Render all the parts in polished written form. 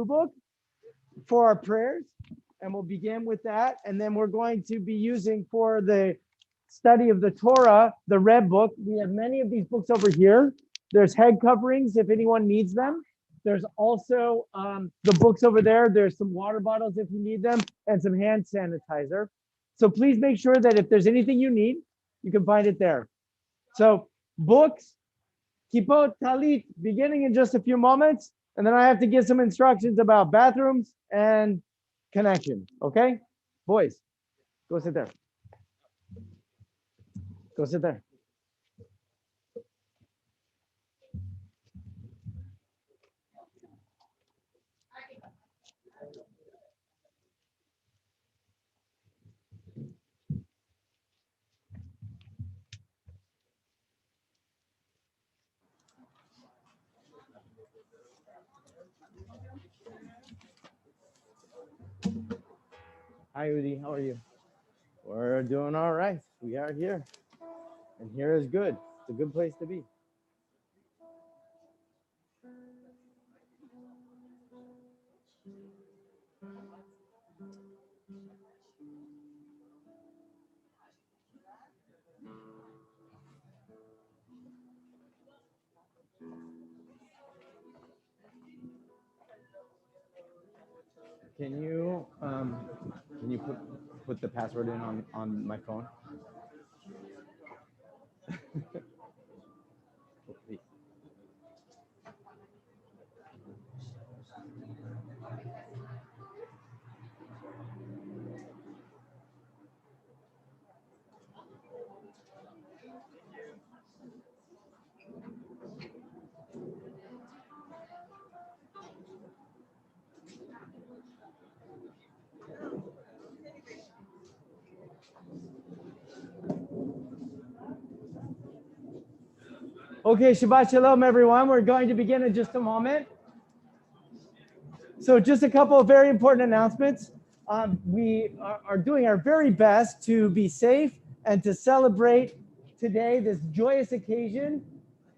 book for our prayers, and we'll begin with that. And then we're going to be using for the study of the Torah, the red book. We have many of these books over here. There's head coverings if anyone needs them. There's also the books over there. There's some water bottles if you need them, and some hand sanitizer. So please make sure that if there's anything you need, you can find it there. So books, kippot, talit, beginning in just a few moments. And then I have to give some instructions about bathrooms and connection. Okay? Boys, go sit there. Go sit there. Hi, Udi. How are you? We're doing all right. We are here. And here is good. It's a good place to be. Can you put the password in on my phone? Please. Okay, Shabbat Shalom, everyone. We're going to begin in just a moment. So just a couple of very important announcements. We are doing our very best to be safe and to celebrate today, this joyous occasion,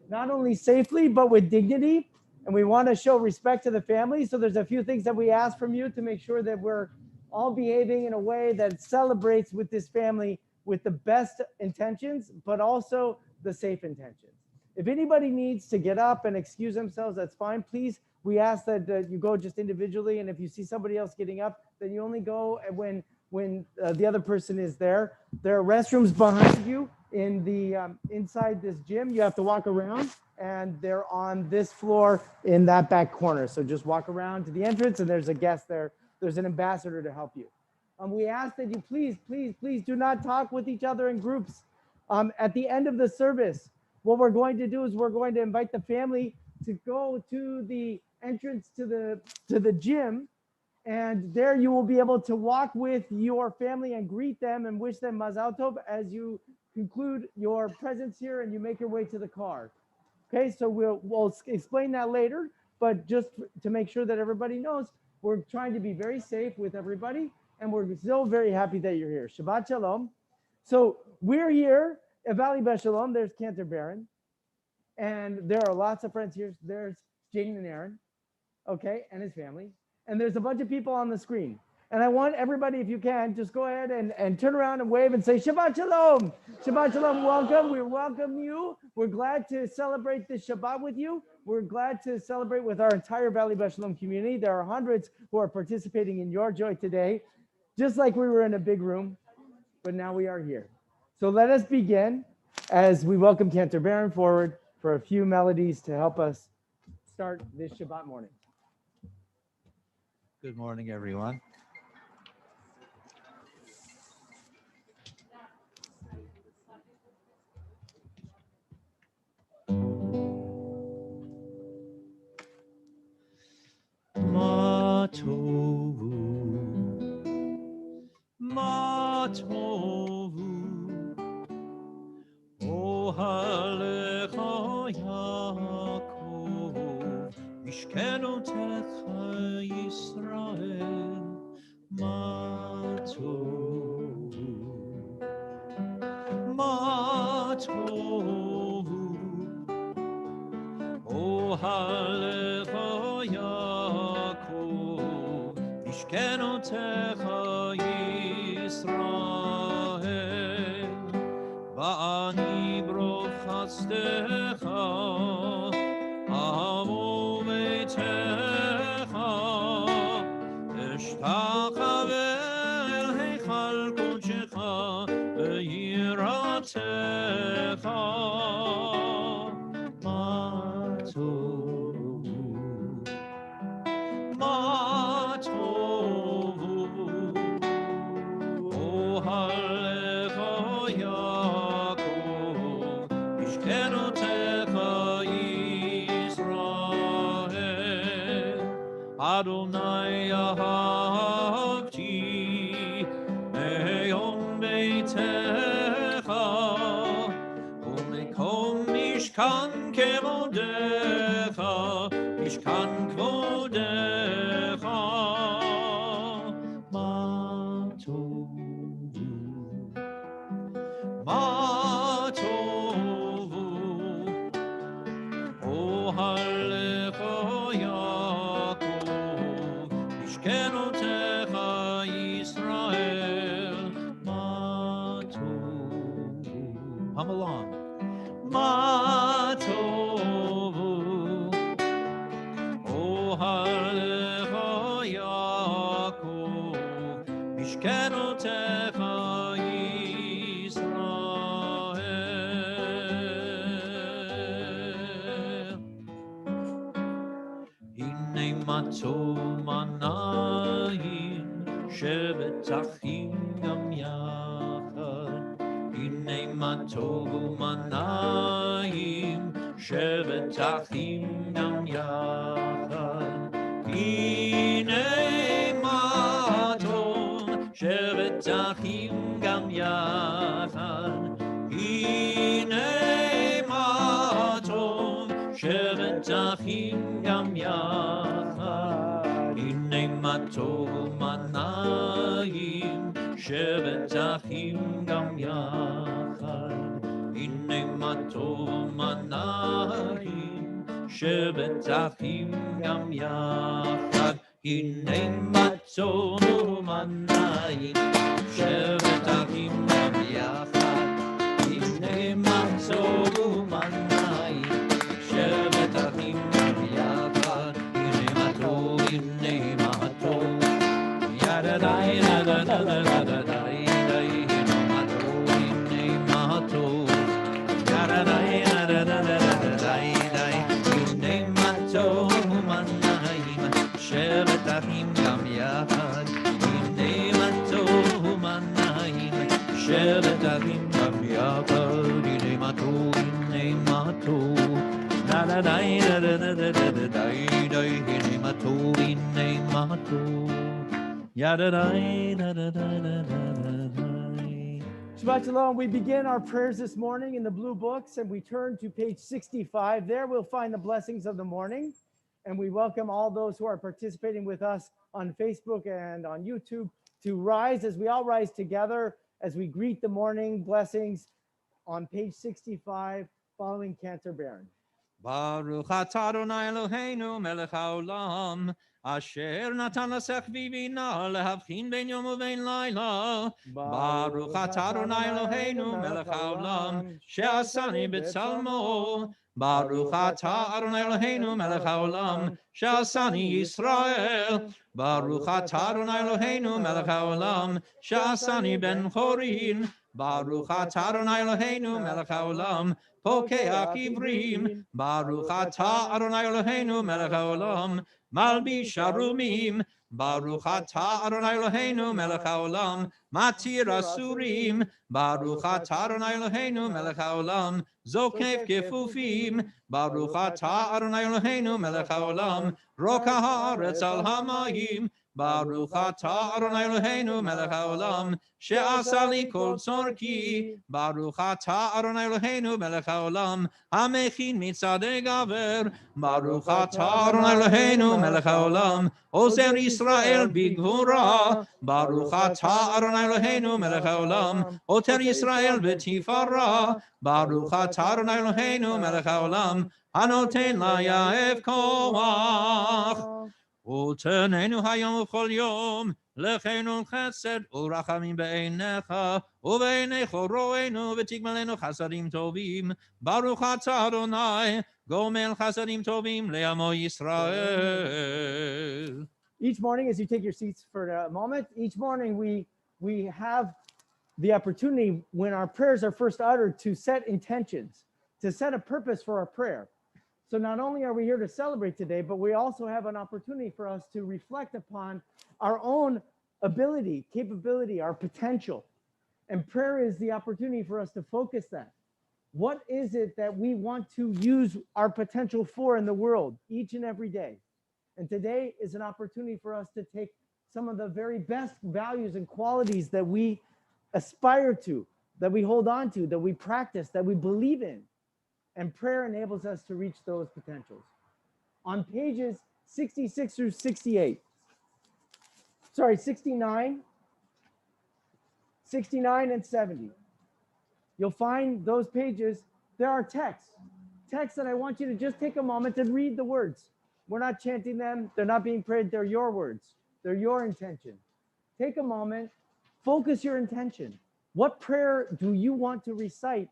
not only safely, but with dignity. And we want to show respect to the family. So there's a few things that we ask from you to make sure that we're all behaving in a way that celebrates with this family with the best intentions, but also the safe intentions. If anybody needs to get up and excuse themselves, that's fine. Please, we ask that you go just individually. And if you see somebody else getting up, then you only go when the other person is there. There are restrooms behind you in the inside this gym. You have to walk around, and they're on this floor in that back corner. So just walk around to the entrance, and there's a guest there. There's an ambassador to help you. We ask that you please do not talk with each other in groups. At the end of the service, what we're going to do is we're going to invite the family to go to the entrance to the gym, and there you will be able to walk with your family and greet them and wish them Mazal Tov as you conclude your presence here and you make your way to the car. Okay, so we'll explain that later, but just to make sure that everybody knows, we're trying to be very safe with everybody, and we're so very happy that you're here. Shabbat Shalom. So we're here at Valley Beshalom. There's Cantor Baron, and there are lots of friends here. There's Jaden and Aaron, okay, and his family. And there's a bunch of people on the screen. And I want everybody, if you can, just go ahead and turn around and wave and say, Shabbat Shalom. Shabbat Shalom, welcome. We welcome you. We're glad to celebrate this Shabbat with you. We're glad to celebrate with our entire Valley Beshalom community. There are hundreds who are participating in your joy today, just like we were in a big room, but now we are here. So let us begin as we welcome Cantor Baron forward for a few melodies to help us start this Shabbat morning. Good morning, everyone. Ma tovu, ohalecha Yaakov, mishkenotecha Yisrael, משכנותיך ישראל, ואני ברוב חסדך אבוא ביתך, אשתחווה אל היכל קודשך ביראתך. מה טוב, מה טוב, אוהליך יעקב, משכנותיך ישראל. אדוני אהבתי מיום ביתך, ומקום משכן כבודך, משכן כבודך. מה טוב, מה טוב, אוהליך יעקב, משכנותיך ישראל. מה טוב. Hum along. מה טוב, אוהליך יעקב, משכנותיך ישראל. הנה מה טוב מנעים, שבת אחים גם יחד. הנה מה טוב ומנעים, שבת אחים גם יחד. הנה מה טוב, שבת אחים גם יחד. הנה מה טוב, שבת אחים גם יחד. הנה מה טוב ומנעים, שבת אחים גם יחד. הנה מה טוב מנעים, שבת אחים גם יחד. הנה מה טוב מנעים, שבת אחים גם יחד. הנה מה טוב מנעים, שבת אחים גם יחד. הנה מה טוב, הנה מה טוב, ידה די דה דה דה דה דה. שבת אחים גם יחד. הנה מה טוב מנעים, שבת אחים גם יחד. הנה מה טוב, הנה מה טוב, דה דה די דה דה דה דה דה די די. הנה מה טוב, הנה מה טוב, ידה די דה דה דה דה דה די. Shabbat Shalom. We begin our prayers this morning in the blue books, and we turn to page 65. There we'll find the blessings of the morning. And we welcome all those who are participating with us on Facebook and on YouTube to rise as we all rise together as we greet the morning blessings on page 65 following Cantor Baron. Baruch atah Adonai Eloheinu melech haolam, asher natan lasech vivina lehavchin ben yom uvein laila. Baruch atah Adonai Eloheinu melech haolam, she'asani b'tzalmo. Baruch atah Adonai Eloheinu melech haolam, she'asani Yisrael. Baruch atah Adonai Eloheinu melech haolam, she'asani ben chorin. Baruch atah Adonai Eloheinu melech haolam, pokeach ivrim. Baruch atah Adonai Eloheinu melech haolam, malbish arumim. Baruch atah Adonai Eloheinu melech haolam, matir asurim. Baruch atah Adonai Eloheinu melech haolam, zokef kefufim. Baruch atah Adonai Eloheinu melech haolam, rokah haaretz al hamayim. Baruch atah Adonai Eloheinu melech haolam, she'asa li kol tzorki. Baruch atah Adonai Eloheinu melech haolam, hamechin mitzadei gaver. Baruch atah Adonai Eloheinu melech haolam, ozer Yisrael bigvura. Baruch atah Adonai Eloheinu melech haolam, oter Yisrael b'tifara. Baruch atah Adonai Eloheinu melech haolam, anoten la ya'ef koach. ותננו היום וכל יום, לכנו חסד ורחמים בעיניך, ובעיני כל רואינו, ותגמלנו חסדים טובים. ברוך אתה אדוני, גומל חסדים טובים לעמו ישראל. Each morning, as you take your seats for a moment, each morning we have the opportunity when our prayers are first uttered to set intentions, to set a purpose for our prayer. So not only are we here to celebrate today, but we also have an opportunity for us to reflect upon our own ability, capability, our potential. And prayer is the opportunity for us to focus that. What is it that we want to use our potential for in the world each and every day? And today is an opportunity for us to take some of the very best values and qualities that we aspire to, that we hold on to, that we practice, that we believe in. And prayer enables us to reach those potentials. On pages 66 through 68, 69 and 70, you'll find those pages. There are texts that I want you to just take a moment and read the words. We're not chanting them. They're not being prayed. They're your words. They're your intention. Take a moment, focus your intention. What prayer do you want to recite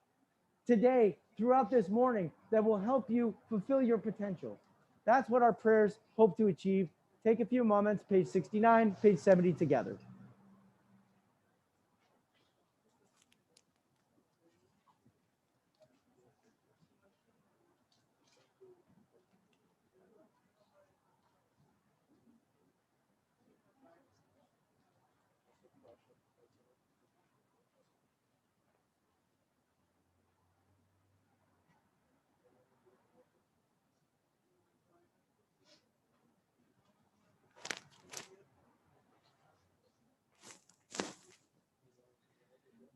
today, throughout this morning, that will help you fulfill your potential? That's what our prayers hope to achieve. Take a few moments, page 69, page 70 together.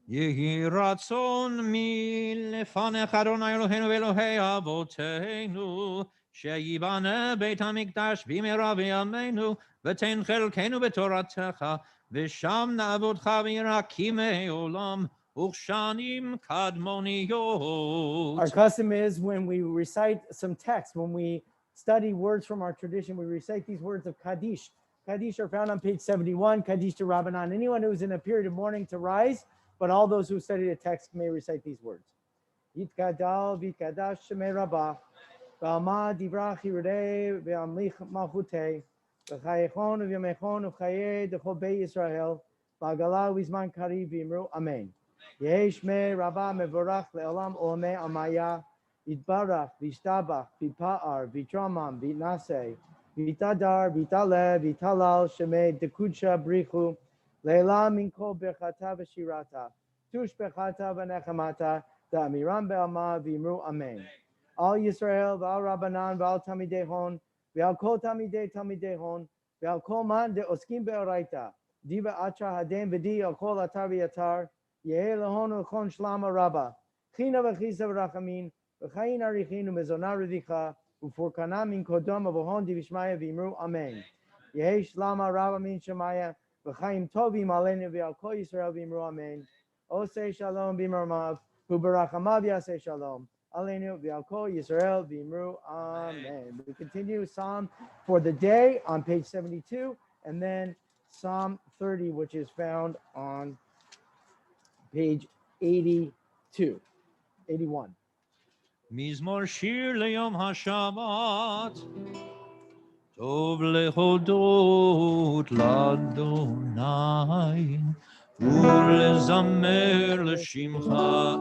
יהי רצון מלפניך אדוני אלוהינו ואלוהי אבותינו, שיבנה בית המקדש במהרה בימינו, ותן חלקנו בתורתך, ושם נעבודך ביראה כימי עולם, וכשנים קדמוניות. Our custom is when we recite some text, when we study words from our tradition, we recite these words of Kaddish. Kaddish are found on page 71, Kaddish to Rabbanan. Anyone who's in a period of mourning to rise, but all those who study the text may recite these words. Yitkadal v'kadash shemei rabah, v'alma divra chirudei v'amlich malchutei, v'chayechon v'yamechon v'chayei d'chol bei Yisrael, v'agala v'zman kari v'imru amen. Yesh me rabah mevorach le'olam olamei amaya, yitbarach v'ishtabach v'pa'ar v'tramam v'naseh, v'tadar v'taleh v'talal shemei dekudsha brichu, Leila minko bechata v'shirata, tush bechata v'nechamata, da'amiram be'alma v'imru amen. Al Yisrael v'al Rabbanan v'al Tamidei Hon, v'al kol Tamidei Hon, v'al kol man de'oskim be'oraita, diva atra hadem v'di al kol atar v'yatar, yehe lehon u'chon shlama rabba, china v'chisa v'rachamin, v'chayin arichin u'mezona redicha, u'furkana min kodom v'hon divishmaya v'imru amen. Yehe shlama rabba min shemaya, V'chaim tovim aleinu v'al kol Yisrael v'imru amen. Osei shalom b'marmav, u'barachamav yaseh shalom. Aleinu v'al kol Yisrael v'imru amen. We continue Psalm for the day on page 72, and then Psalm 30, which is found on page 81. מזמור שיר ליום השבת. טוב להודות לאדוני, ולזמר לשמך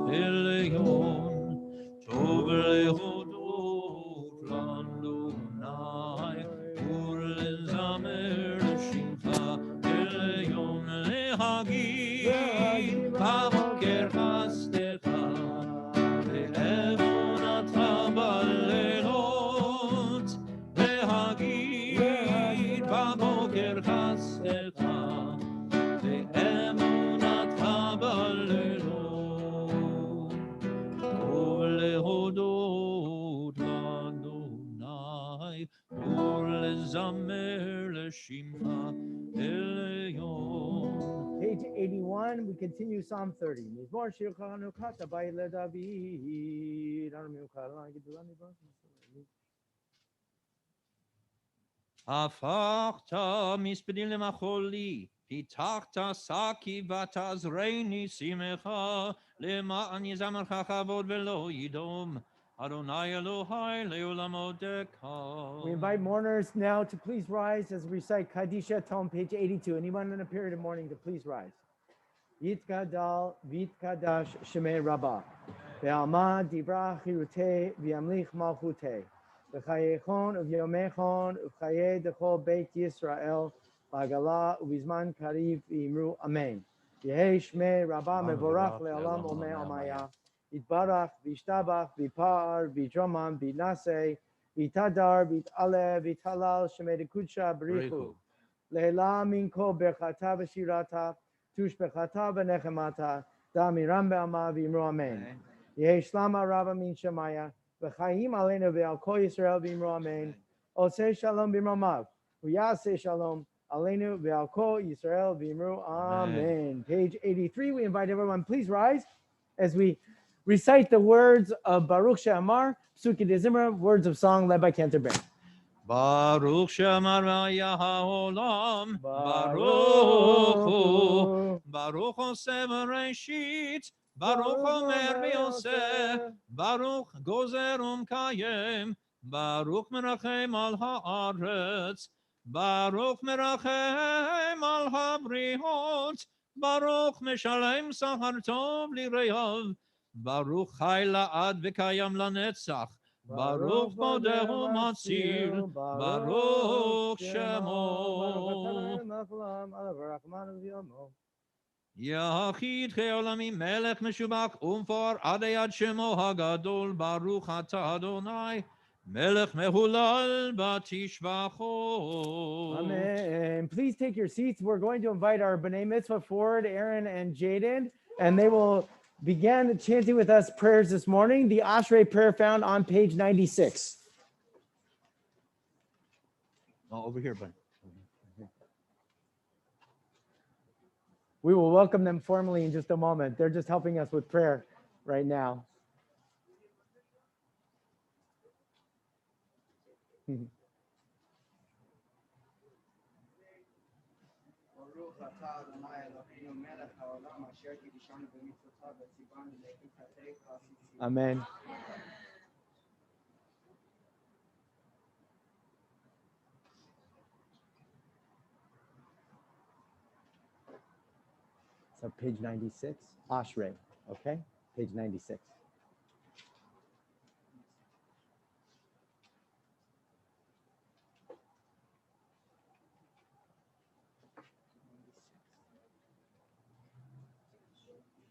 עליון. טוב להודות לאדוני, ולזמר לשמך עליון. להגיד בבוקר חסדך, ואמונתך בלילות. להגיד בבוקר חסדך, ואמונתך בלילות. טוב להודות לאדוני, ולזמר לשמך עליון. Page 81, we continue Psalm 30. Mizmor shir chanukah tabayit leDavid. הפכת מספדים למחולי, פיתחת שקי ותעזרני שמחה, למען יזמרך כבוד ולא ידום. Adonai Elohai le'olamodeka. We invite mourners now to please rise as we recite Kadisha Tom, page 82. Anyone in a period of mourning to please rise. Yitkadal vitkadash shemei rabbah. Ve'alma dibra chirute v'yamlich malchute. V'chayechon uv'yomechon uv'chaye dechol beit Yisrael. V'agala uv'izman kariv v'imru amen. Yehei shmei rabbah mevorach le'olam omei amaya. Yitbarach v'ishtabach v'par v'droman v'naseh. V'tadar v't'ale v'talal shemei dekudsha b'richu. Le'ela minko berchata v'shirata. Tush bechata v'nechemata, damiram be'ama v'imru amen. Yehi shlama rava min shemaya, v'chayim aleinu ve'al kol Yisrael v'imru amen. Oseh shalom b'imramav, v'yaseh shalom aleinu ve'al kol Yisrael v'imru amen. Page 83, we invite everyone, please rise as we recite the words of Baruch She'amar, Psuki de Zimra, words of song led by Cantor Band. Baruch She'amar v'haya ha'olam, Baruch Hu, Baruch Oseh v'reshit, Baruch Omer v'yoseh, Baruch Gozer Umkayem, Baruch Merachem al ha'aretz, Baruch Merachem al ha'brihot, Baruch Meshalem Sachar Tov l'Reyav, Baruch Chai la'ad v'kayam lanetzach, Baruch Bodehu Matzil, Baruch Shemo. Yachid Cheolami Melech Meshubach Umfar Adayad Shemo Hagadol, Baruch Ata Adonai, Melech Mehulal Batishvacho. Amen. Please take your seats. We're going to invite our B'nai Mitzvah forward, Aaron and Jaden, and they will begin chanting with us prayers this morning. The Ashrei prayer found on page 96. Oh, over here, buddy. We will welcome them formally in just a moment. They're just helping us with prayer right now. Amen. So page 96, Ashrei, okay? Page 96.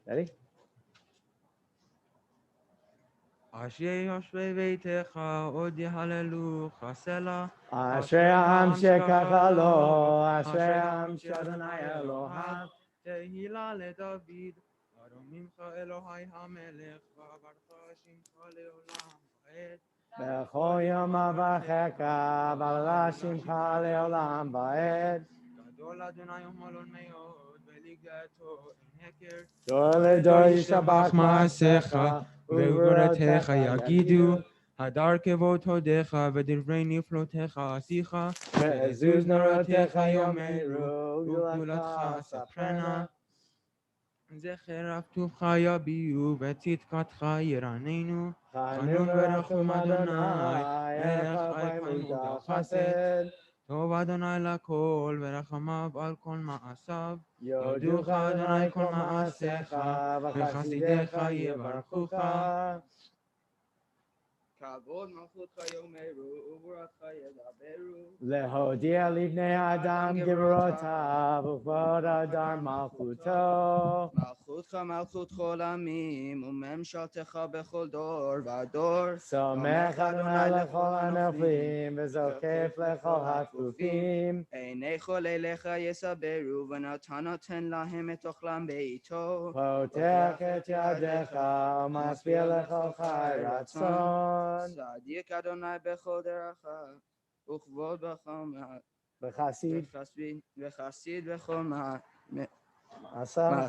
Ready? Ashrei Yoshvei Beitecha Od Yehalelu Chasela Ashrei Ha'am Shekacha Lo, Ashrei Ha'am Shadonai Elohav. Tehila LeDavid Aromimcha Elohai HaMelech V'avarcha Shimcha Leolam Va'ed B'chol yom avachecha, v'ala shimcha le'olam va'ed. Gadol Adonai U'malon Me'od V'ligato En Heker Dor ledor yishabach Ma'asecha V'gvoratecha yagidu. Hadar Kevod Hodecha V'divrei Niflotecha Asicha Ve'ezuz norotecha yomeru, Ugdulatcha Saprana Zecher Avtuvcha Yabiu V'tzidkatcha Yiranenu Chanu v'rachum Adonai, Melech Chayim Udal Chesed. Tov Adonai Lakol V'rachamav Al Kol Ma'asav Yoducha Adonai kol ma'asecha, v'chasidecha yevarchucha. Kavod Malchutcha Yomeru U'vuratcha Yedaberu Lehodia livnei Adam gevurota, v'kvod adar malchuto. מלכותך מלכות כל עמים, וממשלתך בכל דור ודור. Somech Adonai lechol hanoflim, v'zokef lechol hakufim. עיני כל אליך יסברו, ונתן נותן להם את אוכלם בעיתו. פותח את ידיך, ומשביע לכל חי רצון. צדיק אדוני בכל דרכך, וכבוד בכל וחסיד וחסיד בכל עשה.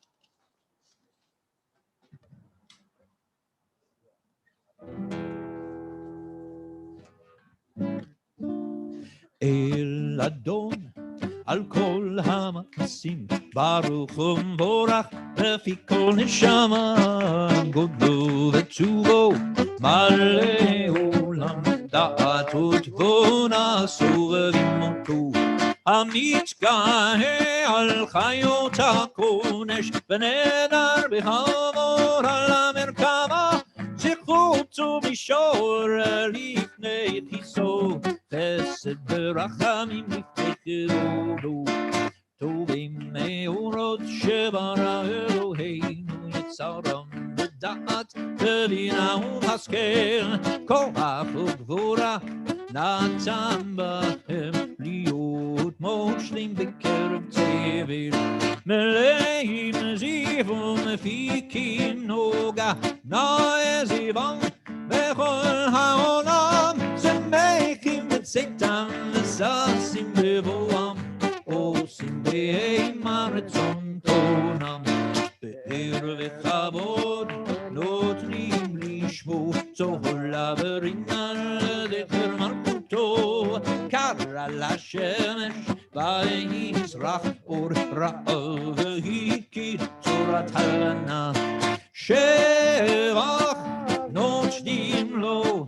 אל אדון על כל המעשים, ברוך ומבורך לפי כל נשמה, גודלו וטובו מלא עולם, דעת ותבונה סובבים אותו, המתגאה על חיות הקודש, ונדר בהמור על המרכבה, זכותו מישור לפני כיסו, חסד ברחמים לפני כבודו, טובים מאורות שברא אלוהינו, יצרם בדעת ובינה ובהשכל, כוח וגבורה נתן בהם, להיות מושלים בקרב תבל, מלאים זיו ומפיקים נוגה, נאה זיוון בכל העולם, שמחים בצאתם וששים בבואם, עושים בהמה רצון תורם, פאר וכבוד נותנים לשמו, צהלה ורינה לזכר מלכותו, קרא לשמש ויזרח אור רעב, והכיר צורת הלנה, שבח נושדים לו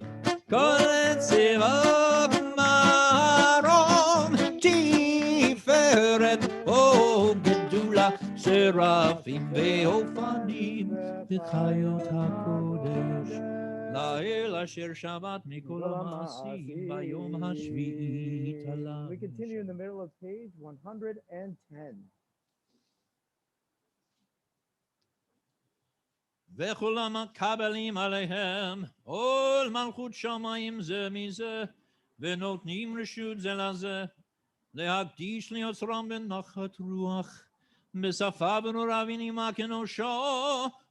כל צבא מרום, תפארת או גדולה, שרפים ואופנים וחיות הקודש, לאל אשר שבת מכל המעשים ביום השביעי תלה. We continue in the middle of page 110. וכולם מקבלים עליהם עול מלכות שמיים זה מזה, ונותנים רשות זה לזה, להקדיש ליוצרם בנחת רוח, בשפה ברורה ונימה כנושו,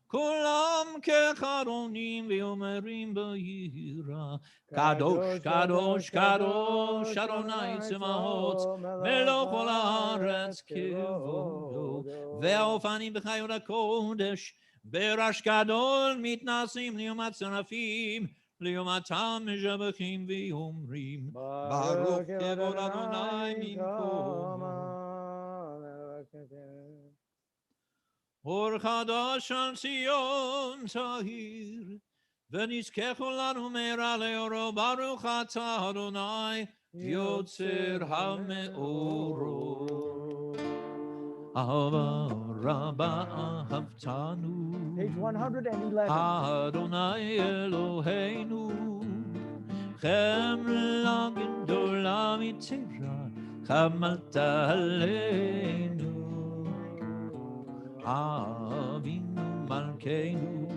כולם כחרונים ואומרים ביראה, קדוש קדוש קדוש אדוני צבאות, מלוך כל הארץ כבודו, והאופנים בחיות הקודש ברעש גדול מתנשאים לעומת שרפים, לעומתם משבחים ואומרים, ברוך כבוד אדוני ממקום. אור חדש על ציון תאיר, ונזכה כולנו מהרה לאורו, ברוך אתה אדוני יוצר המאורות. אהבה רבה אהבתנו, Page 111. אדוני אלוהינו, חמלה גדולה מתורה חמלת עלינו, אבינו מלכנו,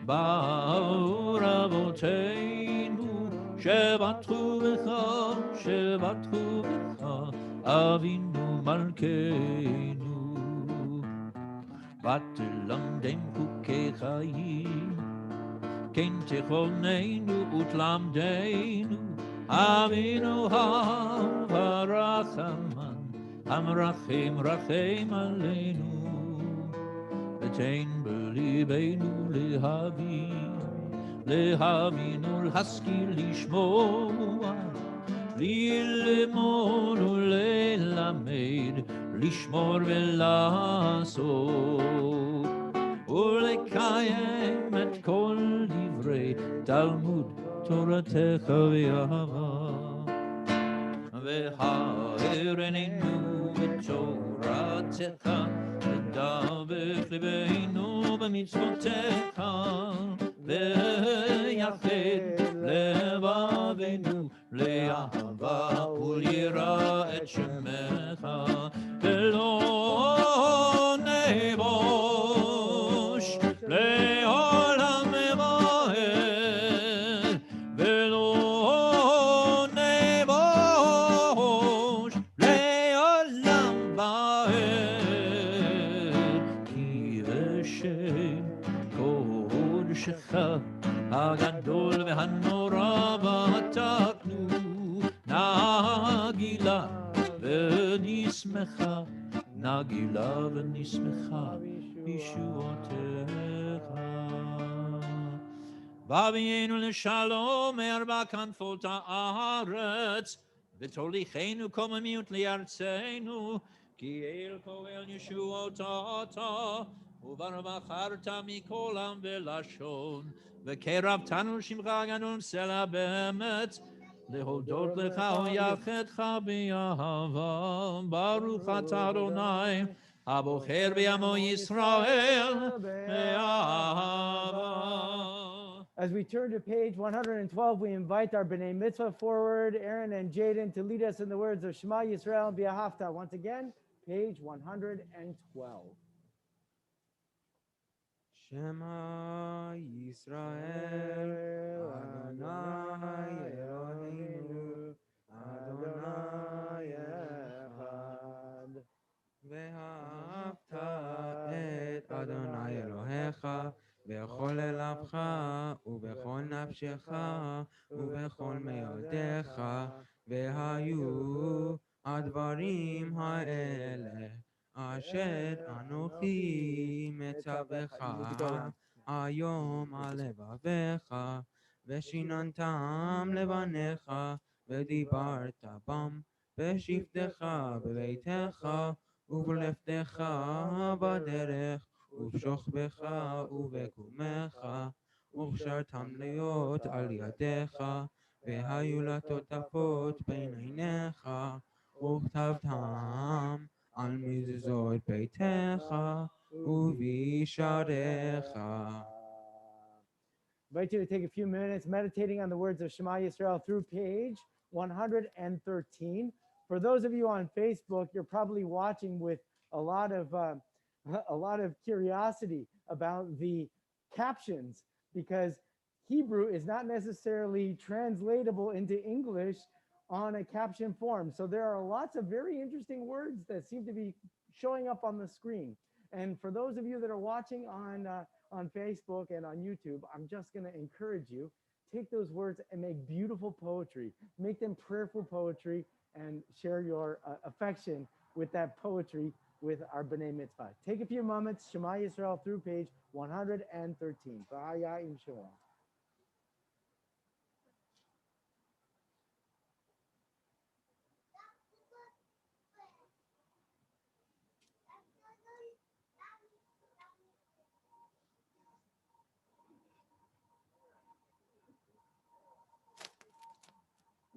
באו רבותינו, שבטחו בך, שבטחו בך, אבינו מלכנו, ותלמדם חוקי חיים, כן תכוננו ותלמדנו, אבינו הרחמן, המרחם רחם עלינו, ותן בליבנו להבין ולהשכיל לשמוע, ללמוד וללמד, לשמור ולעשות, ולקיים את כל דברי תלמוד תורתך ואהבה. והאר עינינו בתורתך, ודבק ליבנו במצוותיך, ויחד לבבינו לאהבה וליראה את שמך, ולא נבוש לעולם ועד, ולא נבוש לעולם ועד, כי בשם קודשך הגדול והנורא ותקנו, נגילה ונשמחה, נגילה ונשמחה ישועתך. והביאנו לשלום מארבע כנפות הארץ, ותוליכנו קוממיות לארצנו, כי אל פועל ישועות אתה, ובחרת מכל עם ולשון, וקרבתנו שמך הגדול סלע באמת, להודות לך ויחדך באהבה. ברוך אתה אדוני, הבוחר בעמו ישראל באהבה. As we turn to page 112, we invite our B'nai Mitzvah forward, Aaron and Jaden, to lead us in the words of Shema Yisrael and B'Ahavta. Once again, page 112. Shema Yisrael, Adonai Eloheinu, Adonai Echad. ואהבת את אדוני אלוהיך בכל לבך ובכל נפשך ובכל מאודיך, והיו הדברים האלה אשר אנוכי מצווך היום על לבביך, ושיננתם לבניך ודיברת בם בשבתך בביתך ובלכתך בדרך ובשוכבך ובקומך, וכשרתם להיות על ידיך, והיו לטוטפות בין עיניך, וכתבתם על מזוזות ביתך ובישעריך. I invite you to take a few minutes meditating on the words of Shema Yisrael through page 113. For those of you on Facebook, you're probably watching with a lot of curiosity about the captions, because Hebrew is not necessarily translatable into English on a caption form. So there are lots of very interesting words that seem to be showing up on the screen. And for those of you that are watching on Facebook and on YouTube, I'm just going to encourage you, take those words and make beautiful poetry, make them prayerful poetry, and share your affection with that poetry with our B'nai Mitzvah. Take a few moments, Shema Yisrael through page 113. V'haya im Shalom.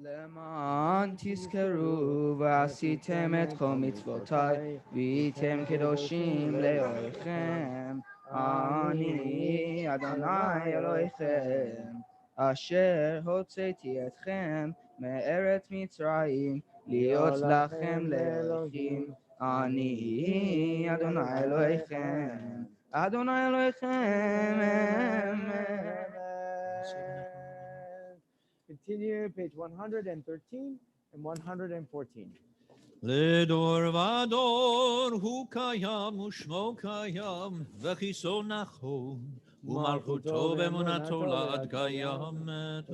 למען תזכרו ועשיתם את כל מצוותיי והייתם קדושים לאלוהיכם, אני אדוני אלוהיכם אשר הוצאתי אתכם מארץ מצרים להיות לכם לאלוהים, אני אדוני אלוהיכם, אדוני אלוהיכם. Continue page 113 and 114. לדור ודור הוא קיים ושמו קיים, וכיסו נכון, ומלכותו באמונתו לעד קיימת.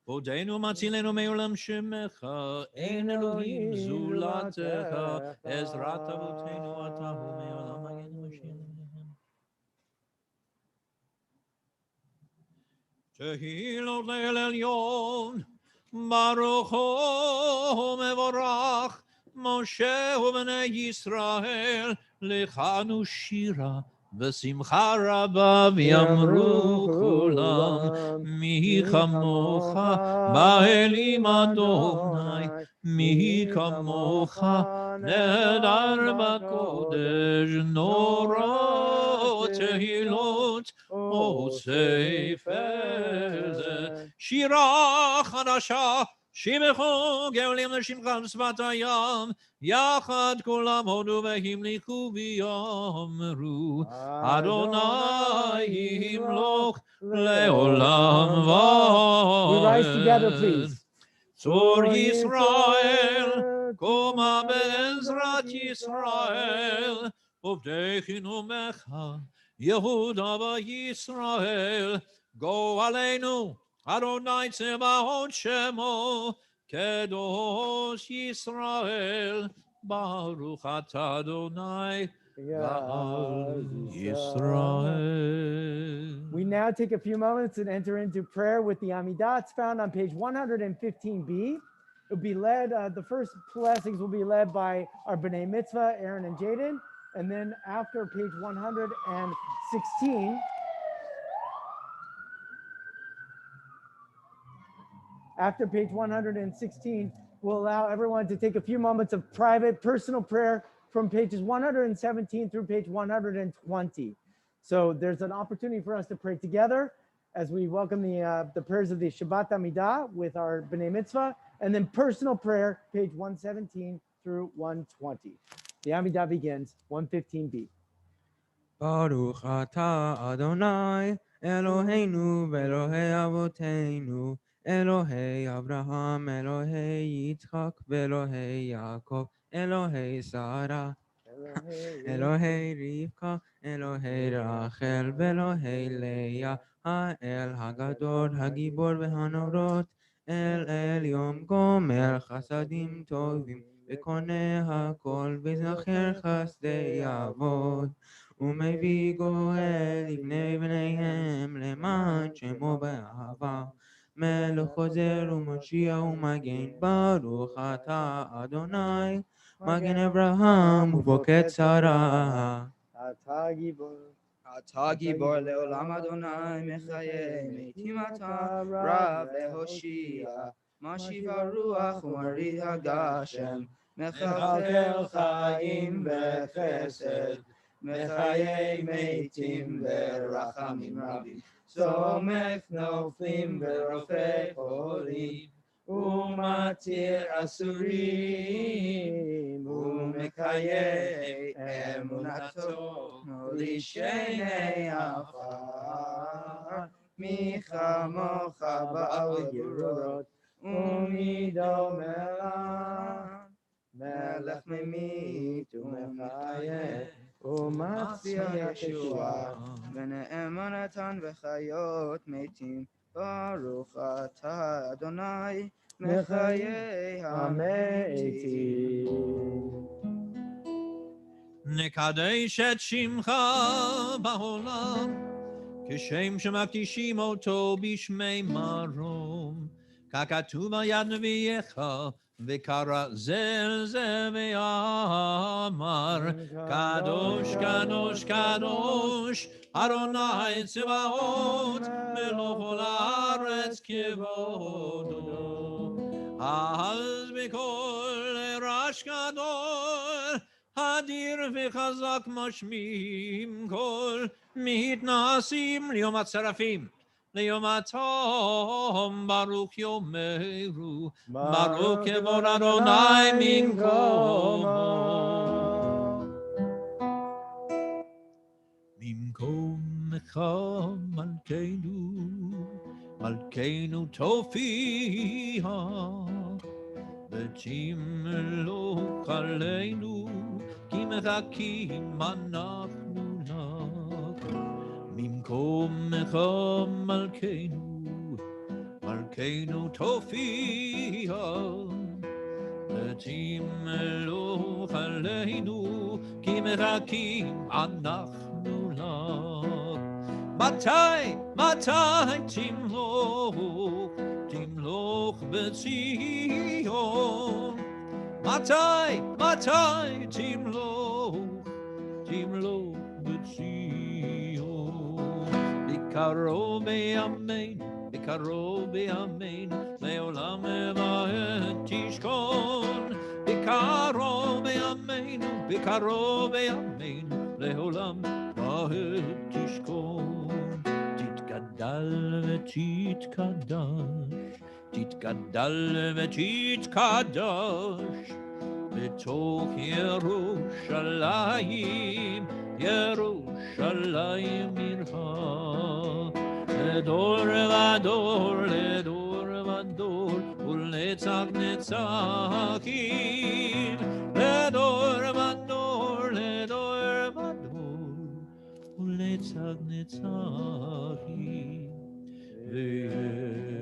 עודנו מצילנו מעולם שמך, אין אלוהים זולתך, עזרת אבותינו אתה הוא מעולם היינו משיח. תהילות לאל עליון, ברוך הוא מבורך, משה ובני ישראל, לכנו שירה ושמחה רבה, ויאמרו כולם, מי כמוך באלים אדוני, מי כמוך נהדר בקודש, נורא תהילות אוסף זה. שירה חדשה שיבחו גאולים לשמך על שפת הים, יחד כולם הודו והמליכו ויאמרו, אדוני ימלוך לעולם ועד. We rise together, please. צור ישראל, קומה בעזרת ישראל, עובדי חינומך, יהודה וישראל, גואלנו, אדוני צבאות שמו, קדוש ישראל, ברוך אתה אדוני, Yisrael. We now take a few moments and enter into prayer with the Amidah. It's found on page 115b. It'll be led, the first blessings will be led by our B'nai Mitzvah, Aaron and Jaden. And then after page 116, we'll allow everyone to take a few moments of private, personal prayer from pages 117 through page 120. So there's an opportunity for us to pray together as we welcome the prayers of the Shabbat Amidah with our B'nai Mitzvah, and then personal prayer, page 117 through 120. The Amidah begins, 115b. Baruch atah Adonai, Eloheinu ve'Elohei Avoteinu, Elohei Abraham, Elohei Yitzchak, ve'Elohei Yaakov, Elohei Sarah, Elohei Rivka, Elohei Rachel, ve'Elohei Leah, Ha'el Hagadol, Hagibor ve'Hanorot, El Elyon Gomer Chasadim Tovim, וקונה הכל וזכר חסדי אבות, ומביא גואל לבני בניהם למען שמו באהבה. מלך חוזר ומושיע ומגן, ברוך אתה אדוני, מגן אברהם ובוקד שרה. אתה גיבור לעולם אדוני, מחיי מתים אתה, רב להושיע, משיב הרוח ומרעיד הגשם, מחלחל חיים וחסד, מחיי מתים ורחמים רבים, סומך נופלים ורופא חולים, ומתיר אסורים, ומקיים אמונתו לשני עפר, מי כמוך בעל גבורות ומדומם, מלך ממית ומחיה ומציע ישועה, ונאמנתן וחיות מתים, ברוך אתה אדוני מחיי המתים. נקדש את שמך בעולם, כשם שמקדישים אותו בשמי מרום, ככתוב על יד נביאך, וקרא זה אל זה ואמר, קדוש קדוש קדוש אדוני צבאות, מלוך כל הארץ כבודו. אז בקול רעש גדול, אדיר וחזק משמיעים קול, מתנשאים ליום הצרפים, ליום התום, ברוך יאמרו, ברוך כבוד אדוני ממקומו. ממקומך מלכנו, מלכנו תופיע, ותמלוך עלינו, כי מחכים אנחנו לך. ממקומך מלכנו, מלכנו תופיע, ותמלוך עלינו, כי מחכים אנחנו לך. מתי תמלוך בציון? מתי תמלוך בציון? בקרוב בימינו, לעולם ועד תשכון. בקרוב בימינו, לעולם ועד תשכון. תתגדל ותתקדש, בתוך ירושלים עירך. לדור ודור ולנצח נצחים, לדור ודור ולנצח נצחים. ועינינו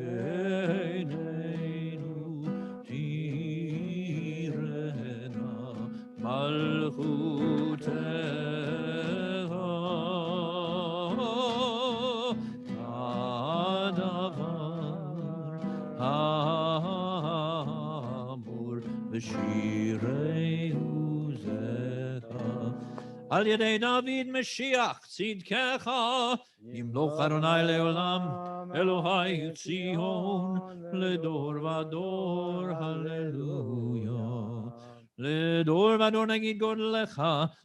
תראנה מלכותך. בשירי עוזך. על ידי דוד משיח צדקך, ימלוך אדוני לעולם, אלוהי ציון, לדור ודור, הללויה. לדור ודור נגיד גודלך,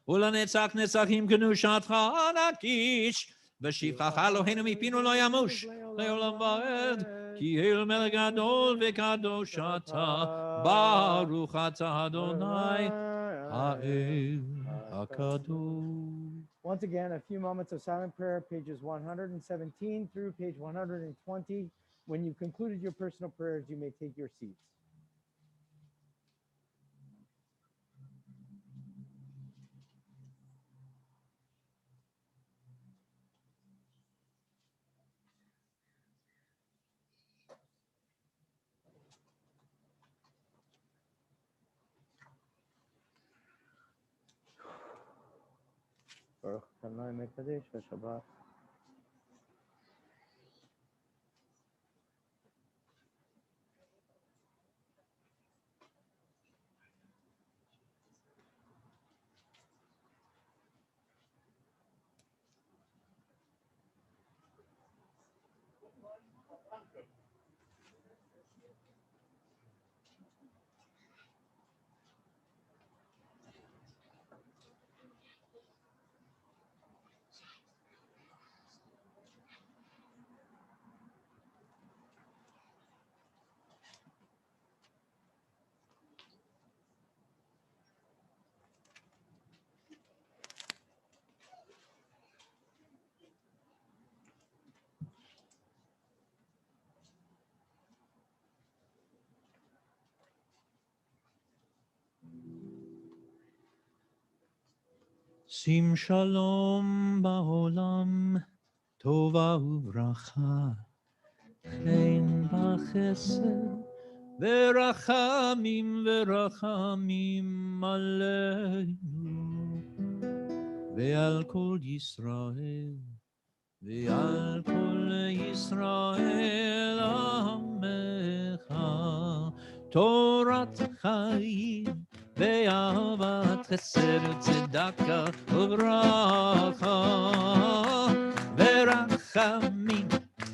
ולנצח נצחים קדושתך נקיש, ושבחך אלוהינו מפינו לא ימוש, לעולם ועד, כי אל מלך גדול וקדוש אתה, ברוך אתה אדוני, האל הקדוש. Once again, a few moments of silent prayer, pages 117 through page 120. When you've concluded your personal prayers, you may take your seats. Baruch Adonai Mekadesh Shabbat. שים שלום בעולם, טובה וברכה, חן וחסד, ורחמים ורחמים עלינו, ועל כל ישראל, ועל כל ישראל עמך, תורת חיים, ואהבת חסד וצדקה וברכה, ורחמים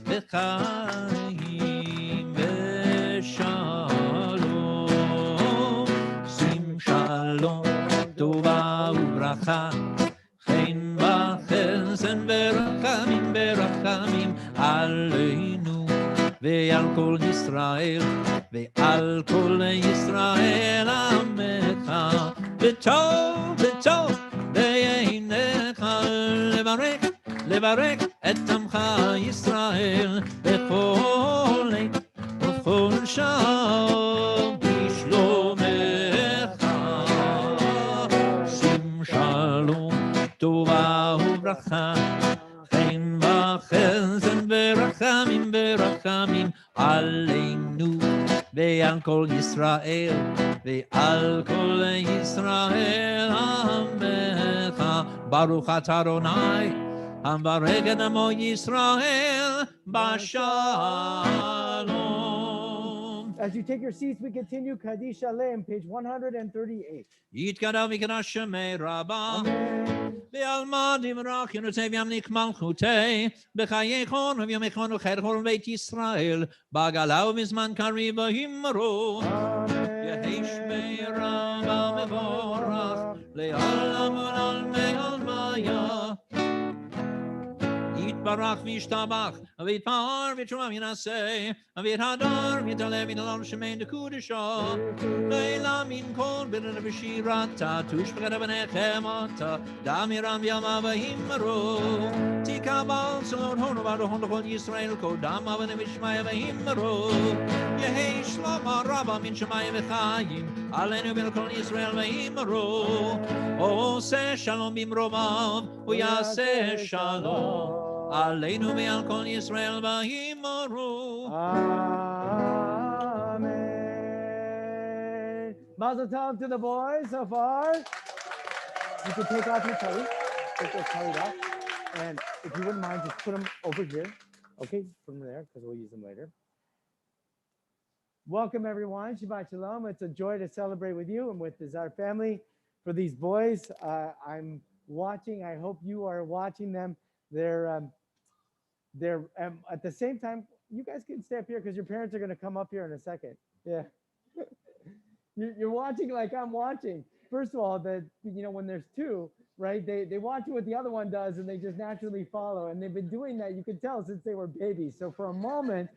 וחיים ושלום. שים שלום, טובה וברכה, חן וחסד ורחמים ורחמים עלינו, ועל כל ישראל, ועל כל ישראל עמך, וטוב וטוב בעיניך לברך, לברך את עמך ישראל בכל עת ובכל שעה בשלומך. שים שלום, טובה וברכה, חן וחסד ורחמים ורחמים עלינו, ועל כל ישראל, ועל כל ישראל עמך. ברוך אתה אדוני, המברך את עמו ישראל בשלום. As you take your seats, we continue Kaddish Alem, page 138. יתקדש ויקדש שמי רבה, Amen. בעלמא דברך ינוצא וימליך מלכותי, בחייכון וביומכון ובחייכון בית ישראל, בעגלה ובזמן קריב ואמרו, יהי שמי רבה מבורך, לעולם ולעולמי עלמיה. יתברך וישתבח, ויתפאר ויתרומם ינשא, ויתהדר ויתעלה ויתהלל שמי דקודשו, לעילם מן כל ברנה בשירתה, תושבחת בניכם עתה, דמירם ויאמר ואמרו, תקבל צלון הון ובהון לכל ישראל, קודם אבנה ושמיה ואמרו, יהי שלמה רבה מן שמיים וחיים, עלינו ועל כל ישראל ואמרו, עושה שלום במרומיו, ויעשה שלום. עלינו ועל כל ישראל ואמרו. Amen. Mazel tov to the boys so far. You can take off your talit. Take those talit off. And if you wouldn't mind, just put them over here. Okay, put them there because we'll use them later. Welcome, everyone. Shabbat Shalom. It's a joy to celebrate with you and with our family. For these boys, I'm watching. I hope you are watching them. They're at the same time. You guys can stay up here because your parents are going to come up here in a second. Yeah. You're watching like I'm watching. First of all, when there's two, right? They watch what the other one does and they just naturally follow. And they've been doing that, you can tell, since they were babies. So for a moment,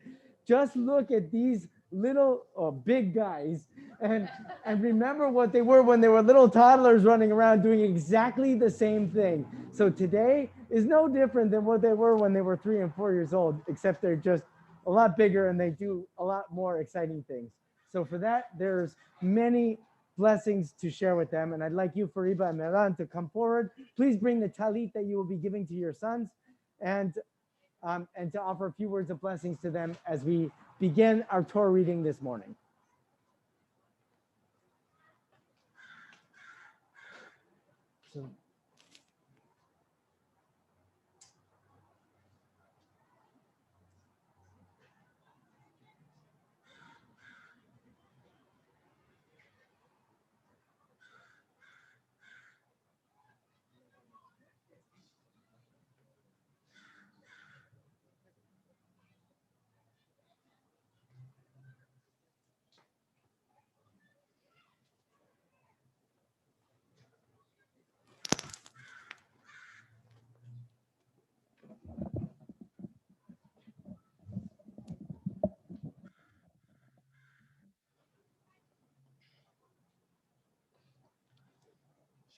just look at these little big guys and remember what they were when they were little toddlers running around doing exactly the same thing. So today is no different than what they were when they were 3 and 4 years old, except they're just a lot bigger and they do a lot more exciting things. So for that, there's many blessings to share with them. And I'd like you, Fariba and Meran, to come forward. Please bring the talit that you will be giving to your sons and to offer a few words of blessings to them as we begin our Torah reading this morning. So,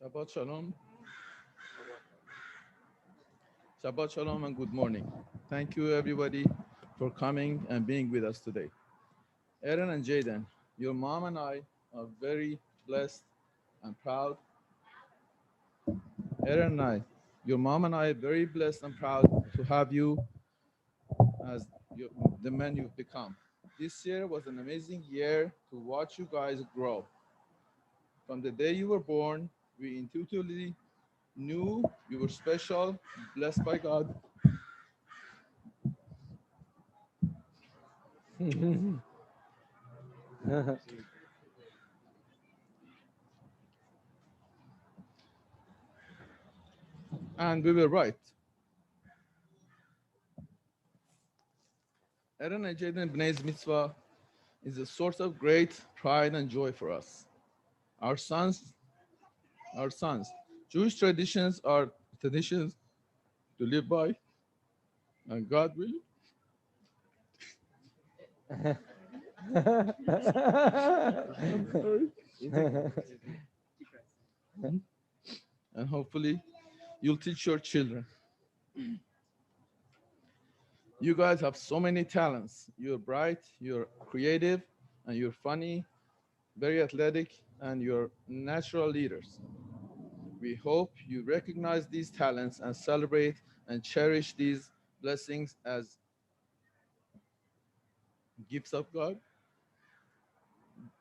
Shabbat Shalom. Shabbat Shalom and good morning. Thank you everybody for coming and being with us today. Aaron and Jaden, your mom and I are very blessed and proud. Aaron and I, your mom and I are very blessed and proud to have you as the man you've become. This year was an amazing year to watch you guys grow. From the day you were born, we intuitively knew you were special, blessed by God. And we were right. Aaron and Jaden Bnei's Mitzvah is a source of great pride and joy for us. Our sons, Jewish traditions are traditions to live by, and God will. And hopefully you'll teach your children. You guys have so many talents. You're bright, you're creative, and you're funny, very athletic, and you're natural leaders. We hope you recognize these talents and celebrate and cherish these blessings as gifts of God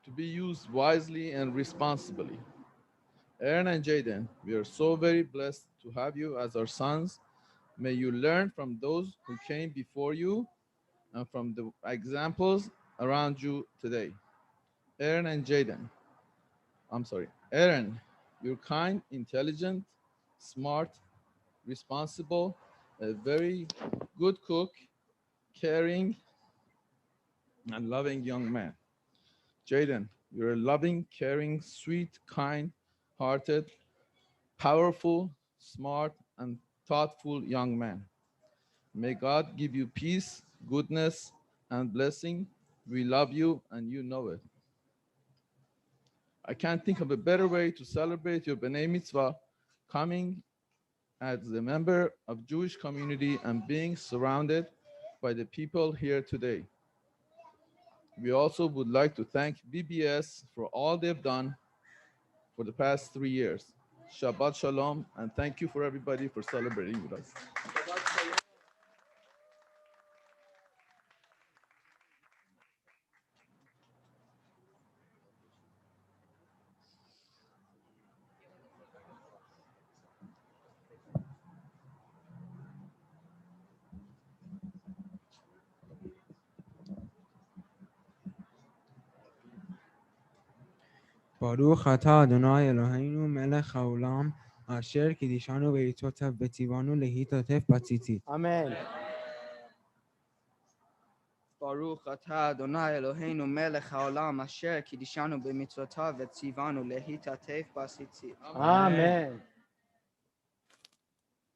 to be used wisely and responsibly. Aaron and Jaden, we are so very blessed to have you as our sons. May you learn from those who came before you and from the examples around you today. Aaron and Jaden, Aaron, you're kind, intelligent, smart, responsible, a very good cook, caring, and loving young man. Jaden, you're a loving, caring, sweet, kind-hearted, powerful, smart, and thoughtful young man. May God give you peace, goodness, and blessing. We love you, and you know it. I can't think of a better way to celebrate your B'nai Mitzvah coming as a member of Jewish community and being surrounded by the people here today. We also would like to thank BBS for all they've done for the past 3 years. Shabbat Shalom, and thank you for everybody for celebrating with us. ברוך אתה אדוני אלוהינו מלך העולם אשר קידישנו במצוותיו וציוונו להתעטף בציצית. Amen. ברוך אתה אדוני אלוהינו מלך העולם אשר קידישנו במצוותיו וציוונו להתעטף בציצית. Amen.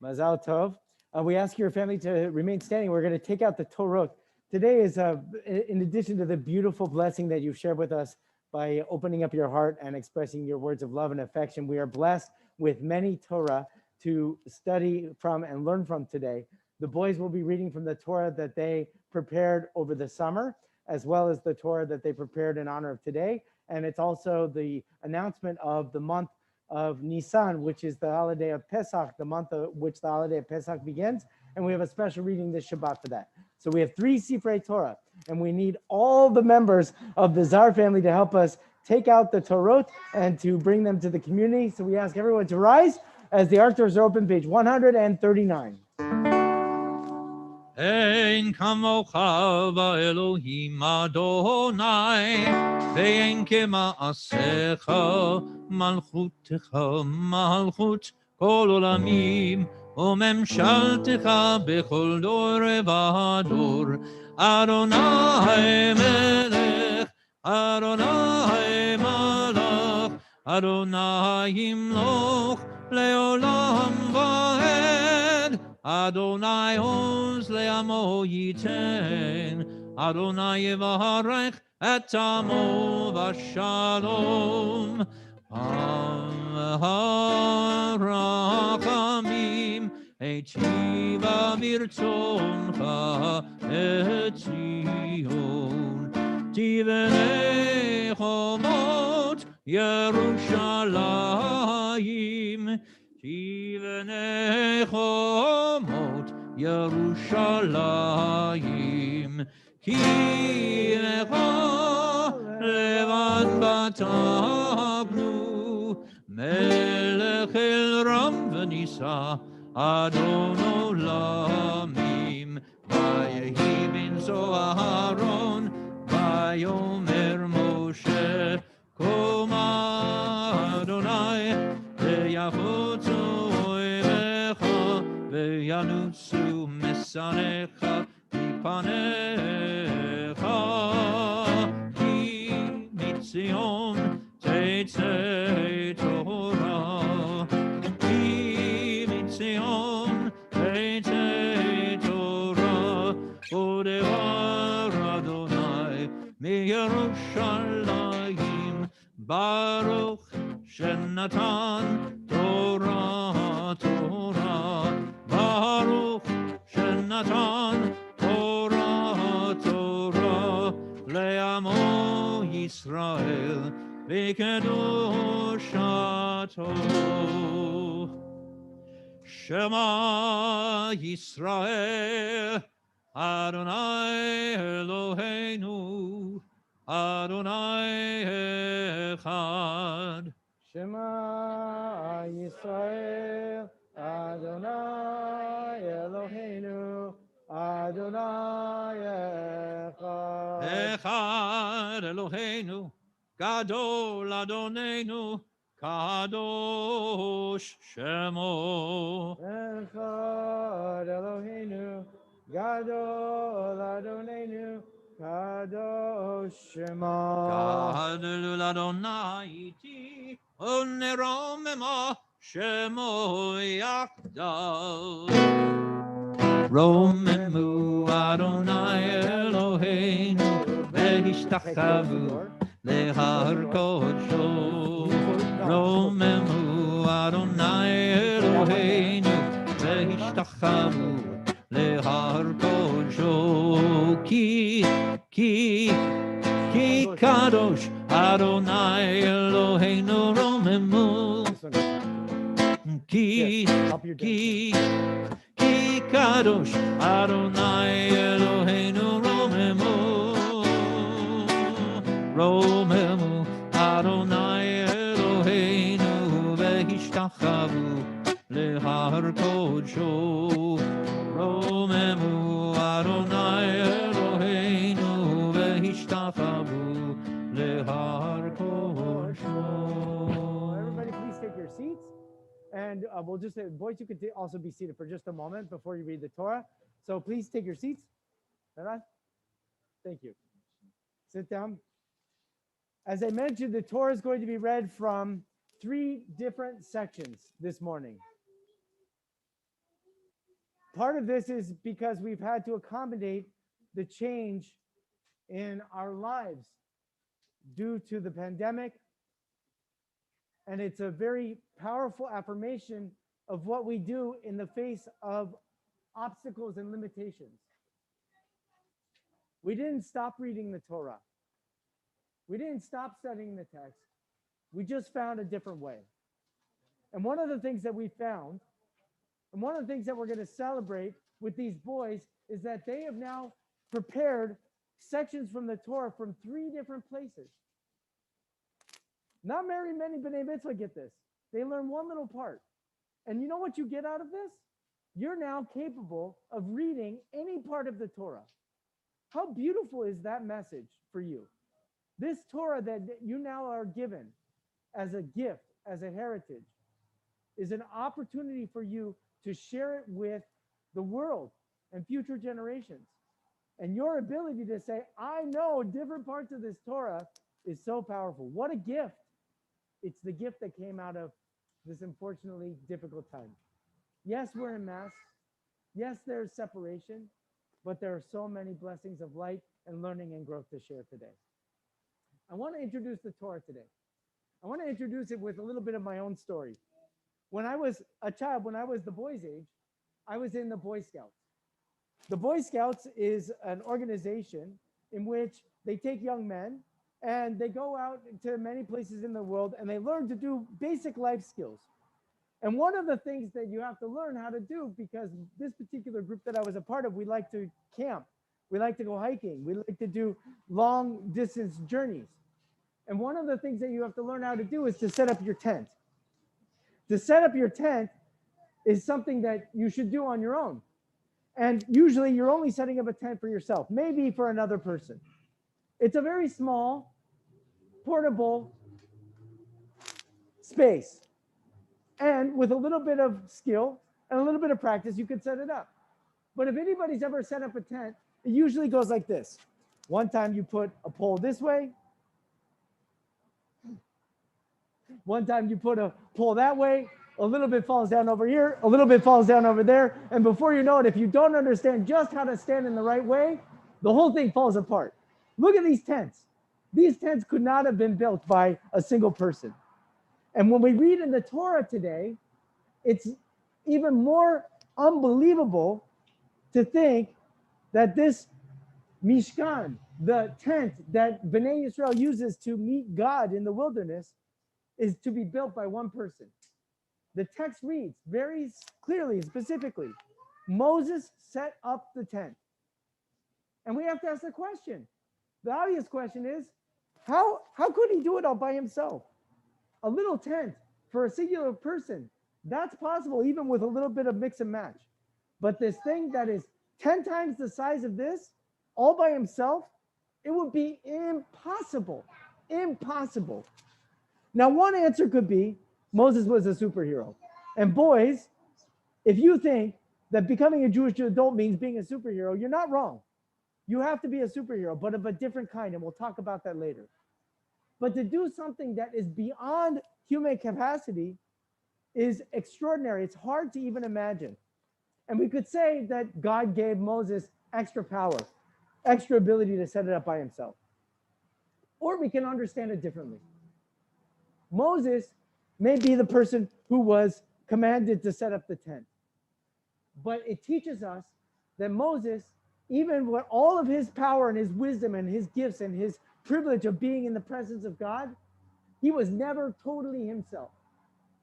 Mazal Tov. We ask your family to remain standing. We're going to take out the Torah. Today is, in addition to the beautiful blessing that you've shared with us by opening up your heart and expressing your words of love and affection, we are blessed with many Torah to study from and learn from today. The boys will be reading from the Torah that they prepared over the summer, as well as the Torah that they prepared in honor of today. And it's also the announcement of the month of Nisan, which is the holiday of Pesach, the month of which the holiday of Pesach begins. And we have a special reading this Shabbat for that. So we have 3 Sifrei Torah, and we need all the members of the Zar family to help us take out the Torot and to bring them to the community. So we ask everyone to rise as the ark doors are open, page 139. אין כמוך באלוהים אדוני, ואין כמעשיך מלכותך מלכות כל עולמים, וממשלתך בכל דור ודור. אדוני מלך, אדוני מלך, אדוני ימלוך לעולם ועד. Adonai oz le'amo yiten, Adonai yevarech et amo v'shalom. Harachamim etiva virtzoncha et Zion, tivnei chomot Yerushalayim, tivnei chomot Yerushalayim, ki lecha levan batavnu, melech el ram v'nisa, Adon olamim, vayehi binzo Aharon, vayomer Moshe, koma Adonai, ve'yachotzu oimecha, ve'yanutzu mesanecha, mipanecha, ki mitzion tetzei Torah, ki mitzion tetzei Torah, odevar Adonai miYerushalayim, Baruch Shenatan Torah, Torah, Baruch Shenatan Torah, Torah, Le'amo Yisrael V'kedushato. Shema Yisrael, Adonai Eloheinu, Adonai Echad. Shema Yisrael, Adonai Eloheinu, Adonai Echad. Echad Eloheinu, Gadol Adonenu, Kadosh Shemo. Echad Eloheinu, Gadol Adonenu, Kadosh Shema. Gadol Adonai iti, Oneromema Shemo Yachdav. Romemu Adonai Eloheinu, Vehishtachavu Lehar Kodsho. Romemu Adonai Eloheinu, Vehishtachavu Lehar Kodsho. Ki Kadosh Adonai Eloheinu Romemu. Ki Kadosh Adonai Eloheinu Romemu. Romemu Adonai Eloheinu Vehishtachavu Lehar Kodsho. Romemu Adonai Eloheinu Vehishtachavu Lehar Everybody, please take your seats. And we'll just say, boys, you could also be seated for just a moment before you read the Torah. So please take your seats. Thank you. Sit down. As I mentioned, the Torah is going to be read from 3 different sections this morning. Part of this is because we've had to accommodate the change in our lives due to the pandemic. And it's a very powerful affirmation of what we do in the face of obstacles and limitations. We didn't stop reading the Torah. We didn't stop studying the text. We just found a different way. And one of the things that we found, and one of the things that we're going to celebrate with these boys, is that they have now prepared sections from the Torah from 3 different places. Not very many B'nai Mitzvah get this. They learn one little part. And you know what you get out of this? You're now capable of reading any part of the Torah. How beautiful is that message for you? This Torah that you now are given as a gift, as a heritage, is an opportunity for you to share it with the world and future generations. And your ability to say, I know different parts of this Torah, is so powerful. What a gift. It's the gift that came out of this unfortunately difficult time. Yes, we're in mass. Yes, there's separation, but there are so many blessings of light and learning and growth to share today. I want to introduce the Torah today. I want to introduce it with a little bit of my own story. When I was a child, when I was the boys' age, I was in the Boy Scouts. The Boy Scouts is an organization in which they take young men and they go out to many places in the world and they learn to do basic life skills. And one of the things that you have to learn how to do, because this particular group that I was a part of, we like to camp. We like to go hiking. We like to do long distance journeys. And one of the things that you have to learn how to do is to set up your tent. To set up your tent is something that you should do on your own. And usually you're only setting up a tent for yourself, maybe for another person. It's a very small, portable space. And with a little bit of skill and a little bit of practice, you could set it up. But if anybody's ever set up a tent, it usually goes like this. One time you put a pole this way. One time you put a pole that way. A little bit falls down over here. A little bit falls down over there. And before you know it, if you don't understand just how to stand in the right way, the whole thing falls apart. Look at these tents. These tents could not have been built by a single person. And when we read in the Torah today, it's even more unbelievable to think that this Mishkan, the tent that Bnei Yisrael uses to meet God in the wilderness, is to be built by one person. The text reads very clearly, specifically, Moses set up the tent. And we have to ask the question. The obvious question is, how could he do it all by himself? A little tent for a singular person, that's possible even with a little bit of mix and match. But this thing that is 10 times the size of this, all by himself, it would be impossible. Impossible. Now, one answer could be Moses was a superhero. And boys, if you think that becoming a Jewish adult means being a superhero, you're not wrong. You have to be a superhero, but of a different kind, and we'll talk about that later. But to do something that is beyond human capacity is extraordinary. It's hard to even imagine. And we could say that God gave Moses extra power, extra ability to set it up by himself. Or we can understand it differently. Moses may be the person who was commanded to set up the tent. But it teaches us that Moses, even with all of his power and his wisdom and his gifts and his privilege of being in the presence of God, he was never totally himself,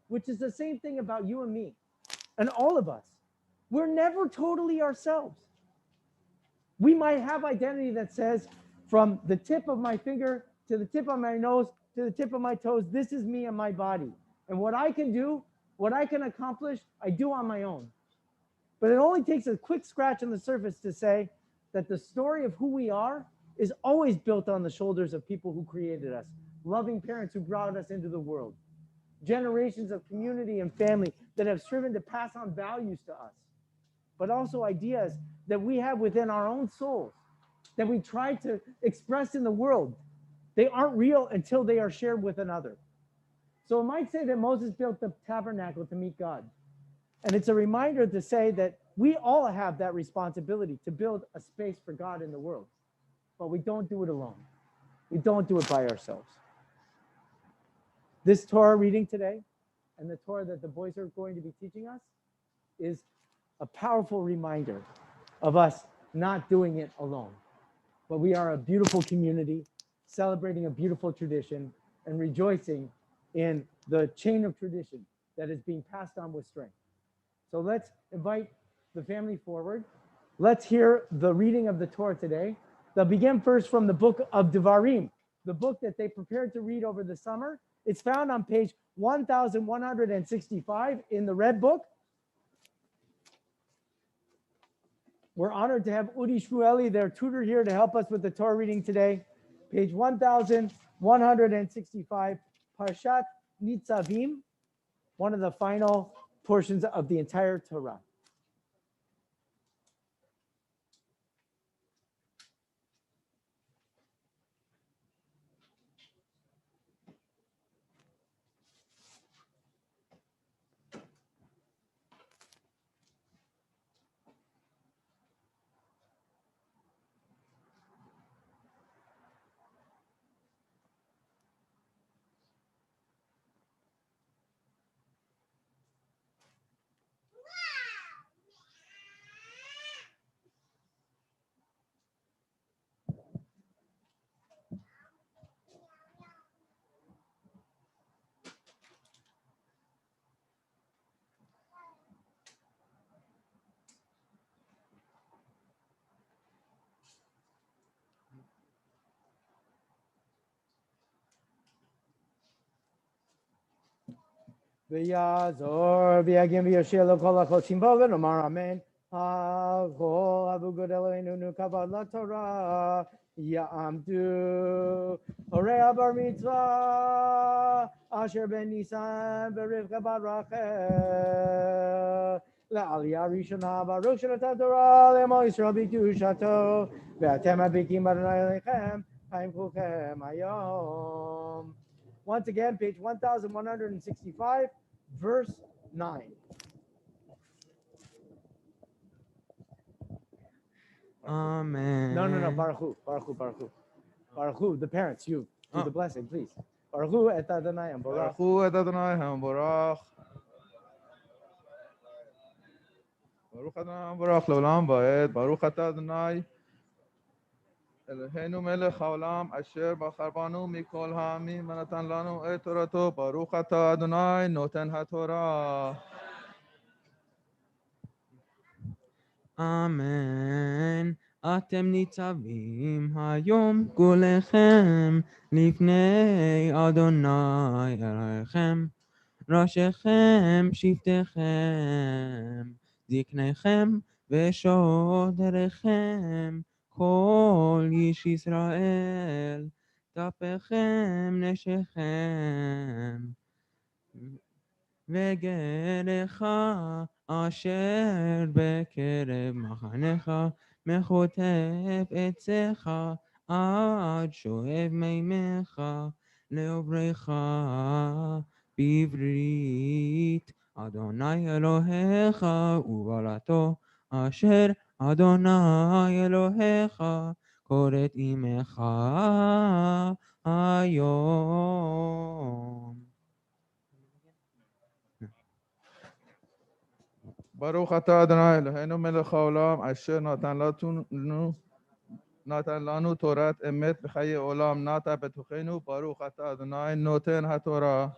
which is the same thing about you and me and all of us. We're never totally ourselves. We might have identity that says from the tip of my finger to the tip of my nose to the tip of my toes, this is me and my body. And what I can do, what I can accomplish, I do on my own. But it only takes a quick scratch on the surface to say that the story of who we are is always built on the shoulders of people who created us, loving parents who brought us into the world, generations of community and family that have striven to pass on values to us, but also ideas that we have within our own souls that we try to express in the world. They aren't real until they are shared with another. So it might say that Moses built the tabernacle to meet God. And it's a reminder to say that we all have that responsibility to build a space for God in the world. But we don't do it alone. We don't do it by ourselves. This Torah reading today and the Torah that the boys are going to be teaching us is a powerful reminder of us not doing it alone. But we are a beautiful community, celebrating a beautiful tradition and rejoicing in the chain of tradition that is being passed on with strength. So let's invite the family forward. Let's hear the reading of the Torah today. They'll begin first from the book of Devarim, the book that they prepared to read over the summer. It's found on page 1165 in the Red Book. We're honored to have Udi Shmueli, their tutor, here to help us with the Torah reading today. Page 1165, Parshat Nitzavim, one of the final portions of the entire Torah. V'yazor v'yagim v'yoshir l'kol ha'choshim bo v'nomar amen. Ha'kol avu god Eloheinu nu kavod la'Torah ya'amdu horei ha'bar mitzvah asher ben Nisan v'rivka bar Rachel la'aliyah rishona baruch shenatan Torah le'mo Yisrael b'kedushato ve'atem habikim Adonai Elohechem chaim kulchem hayom. Once again, page 1165, verse 9. Amen. No, Baruch Hu. Baruch Hu, the parents, you do the blessing, please. Baruch Hu et Adonai Hamborach. Baruch hu et Adonai Hamborach. Baruch Adonai Hamborach leolam va'ed. Baruch atah Adonai Eloheinu melech haolam asher bachar banu mikol ha'amim v'natan lanu et torato. Baruch atah Adonai noten haTorah. אמן. אתם ניצבים היום כולכם לפני אדוני אלוהיכם, ראשיכם שבטיכם, זקניכם ושודריכם, כל איש ישראל, טפכם נשיכם. וגרך אשר בקרב מחנך מחוטף עצך עד שואב מימיך לעוברך בברית אדוני אלוהיך ובעלתו אשר אדוני אלוהיך כורת עמך היום. Baruch atah Adonai Eloheinu melech haolam asher natan lanu Torat emet b'chaye olam nata betochenu. Baruch atah Adonai noten haTorah.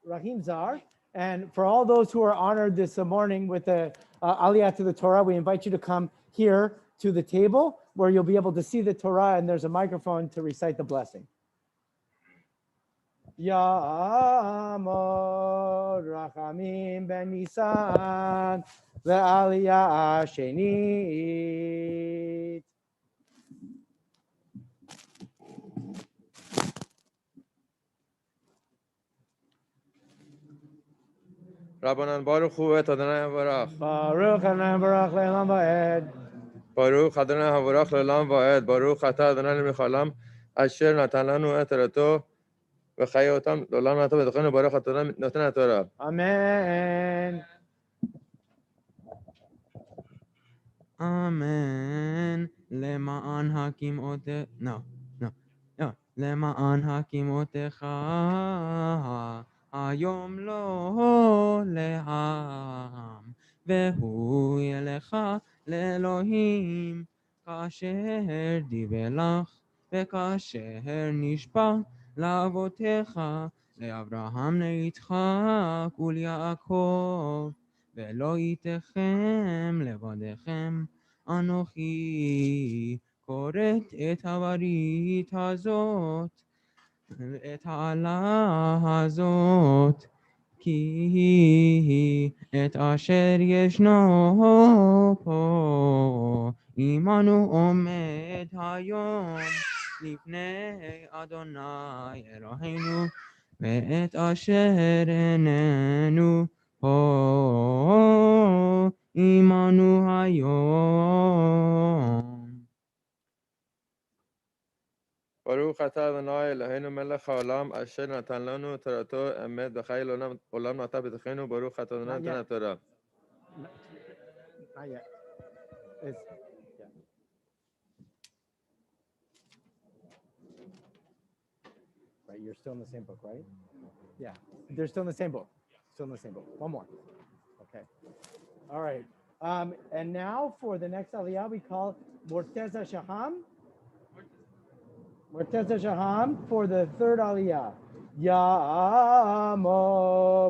Rahim Zar. And for all those who are honored this morning with the Aliyah to the Torah, we invite you to come here to the table where you'll be able to see the Torah, and there's a microphone to recite the blessing. Ya'amor Rachamim ben Nisan Le'aliyah Shenit. Rabbanan Baruch Hu et Adonai Havarach. Baruch Adonai Baruch Le'olam Va'ed. Baruch Adonai Havarach Le'olam Va'ed. Baruch Ata Adonai L'Mechalam Asher Natan Lanu et Torato V'chayotam L'olam Natan B'Tochenu Baruch Adonai Noten HaTorah. Amen. אמן. למען הקימותיך היום לא לעם, והוא ילך לאלוהים, כאשר דיבר לך וכאשר נשבע לאבותיך, לאברהם ליצחק וליעקב, ולא ייתכם לבדכם, אנוכי כורת את הברית הזאת, את העלה הזאת, כי את אשר ישנו פה עמנו עומד היום לפני אדוני אלוהינו, ואת אשר איננו פה עמנו היום. ברוך אתה אדוני אלוהינו מלך העולם אשר נתן לנו תורתו אמת וחיי עולם נטע בתוכנו. ברוך אתה אדוני נותן התורה. Not yet. It's, yeah. Right, you're still in the same book, right? Yeah, they're still in the same book. Still in the same book. One more. Okay. All right. And now for the next aliyah, we call Morteza Shaham. Morteza Shaham for the third aliyah. Ya'amo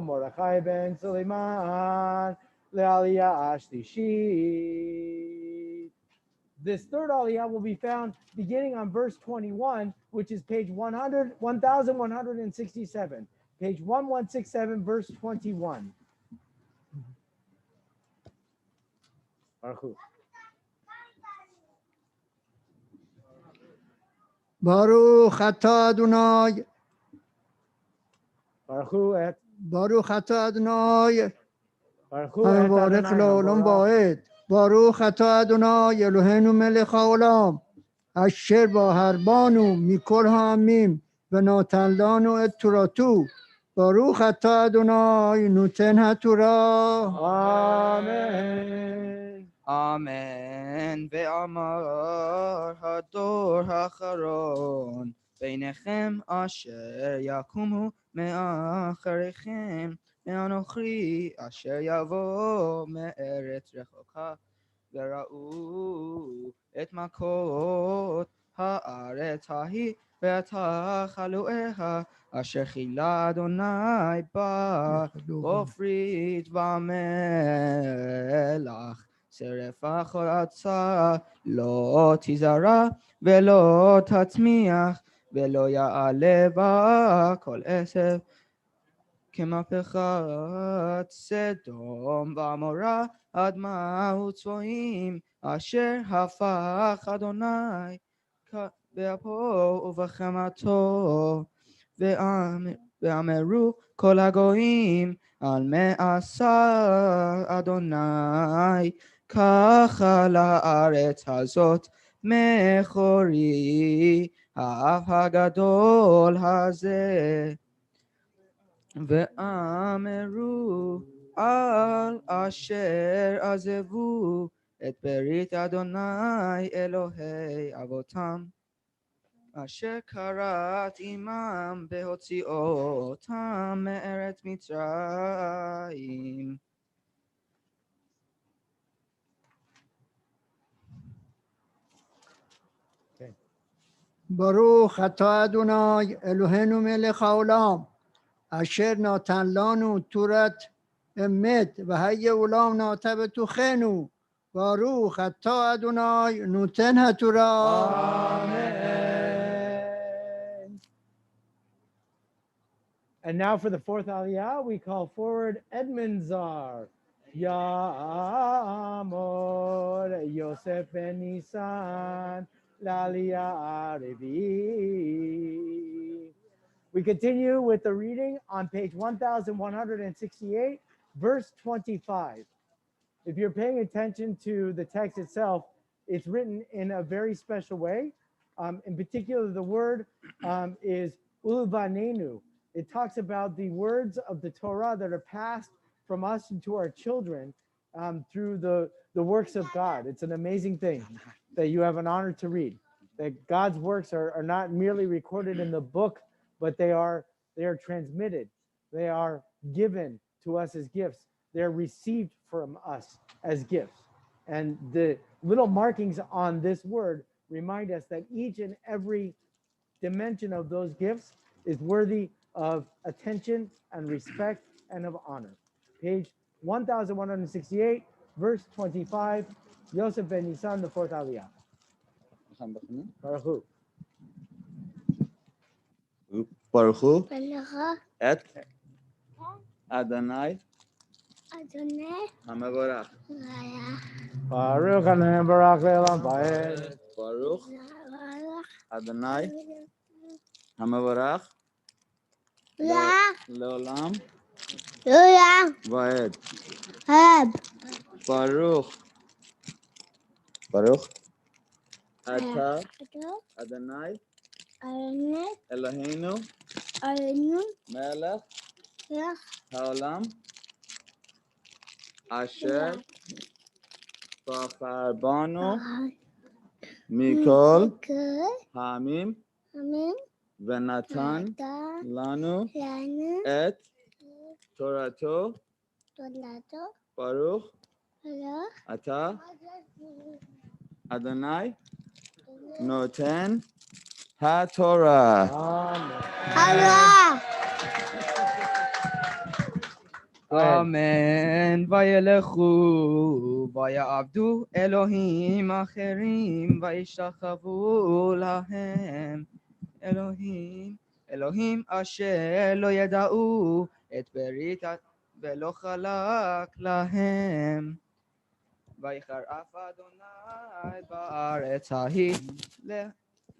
Mordechai ben Suleiman le'aliyah ashlishit. This third aliyah will be found beginning on verse 21, which is page 1167. Page 1167, verse 21. Baruch. Baruch atah Adonai. Baruch et. Baruch atah Adonai. Baruch et המברך לעולם ועד. ברוך אתה אדוני אלוהינו מלך העולם, אשר בהרבנו מכל העמים ונתן לנו את תורתו. ברוך אתה אדוני נותן התורה. Amen. אמן. ואמר הדור האחרון ביניכם אשר יקומו מאחריכם, מאנוכי אשר יבוא מארץ רחוקה, וראו את מכות הארץ ההיא ואת החלואיה אשר חילה אדוני בה, עופרית ומלח, שרפה חולצה לא תזרע ולא תצמיח, ולא יעלה בה כל עשב, כמהפכת סדום ועמורה, אדמה וצבועים אשר הפך אדוני באפו ובחמתו. ואמרו כל הגויים על מעשה אדוני, ככה לארץ הזאת מכורי האף הגדול הזה. ואמרו על אשר עזבו את ברית אדוני אלוהי אבותם, אשר כרת עמם בהוציאותם מארץ מצרים. ברוך אתה אדוני אלוהינו מלך העולם, אשר נתן לנו תורת אמת וחיי עולם נטע בתוכנו. ברוך אתה אדוני נותן התורה. Amen. And now for the fourth aliyah, we call forward Edmund Zar. Ya'amor Yosef ben Nisan l'aliyah revi. We continue with the reading on page 1168, verse 25. If you're paying attention to the text itself, it's written in a very special way. In particular, the word is ulvanenu. It talks about the words of the Torah that are passed from us to our children through the works of God. It's an amazing thing that you have an honor to read. That God's works are not merely recorded in the book, but they are transmitted. They are given to us as gifts. They're received from us as gifts. And the little markings on this word remind us that each and every dimension of those gifts is worthy of attention and respect and of honor. Page 1168, verse 25, Yosef ben Nisan, the fourth aliyah. Baruch Hu. Baruch Hu et Adonai HaMevorach. Baruch Adonai Barak Le'olam Va'ed. Baruch Adonai HaMevorach Le'olam Va'ed. Baruch Ata Adonai Eloheinu Melech Haolam Asher Bachar Banu Mikol Hamim Venatan Lanu Et Torato Baruch Ata Adonai Noten HaTorah. Amen. Vayelechu, vayavdu Elohim acherim, vayishtachavu lahem. Elohim asher lo yada'u et berit velo chalak lahem. Vayicharaf Adonai ba'aretz ההיא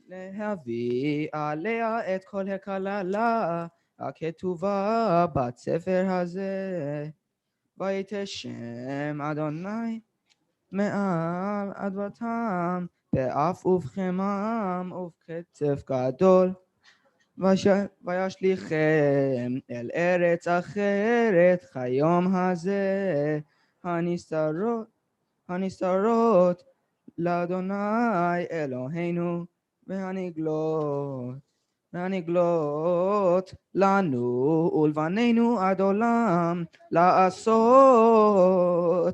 להביא עליה את כל הקללה הכתובה בספר הזה. ויתשם אדוני מעל אדמתם באף ובחמם ובקצף גדול. וישליכם אל ארץ אחרת כיום הזה הנסתרות לאדוני אלוהינו והנגלות לנו ולבנינו עד עולם לעשות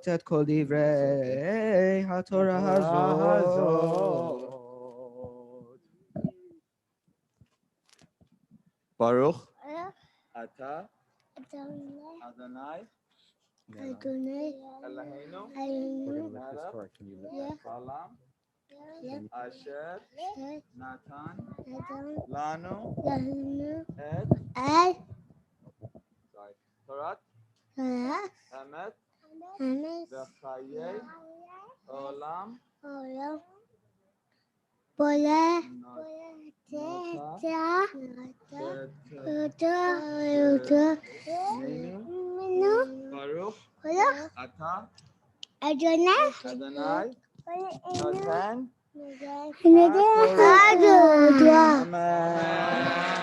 את כל דברי התורה הזאת. Baruch Ata Adonai Eloheinu Melech Haolam Asher Natan Lanu Et Torah Emet V'chayei Olam Baruch Ata Adonai Noten HaTorah. Amen.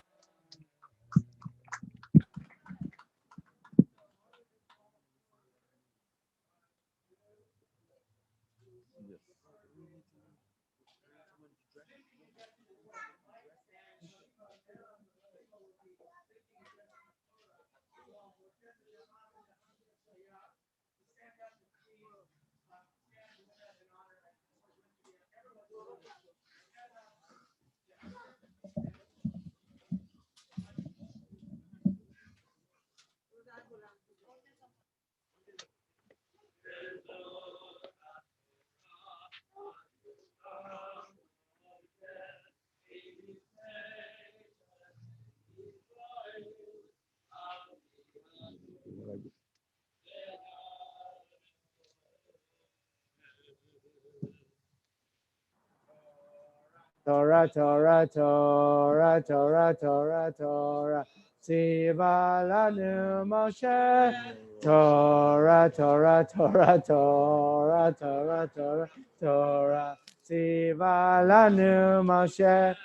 Torah, Torah, Torah, Torah, Torah, Torah. Tziva lanu Moshe. Torah, Torah, Torah, Torah, Torah, Torah, Torah. Tziva lanu Moshe.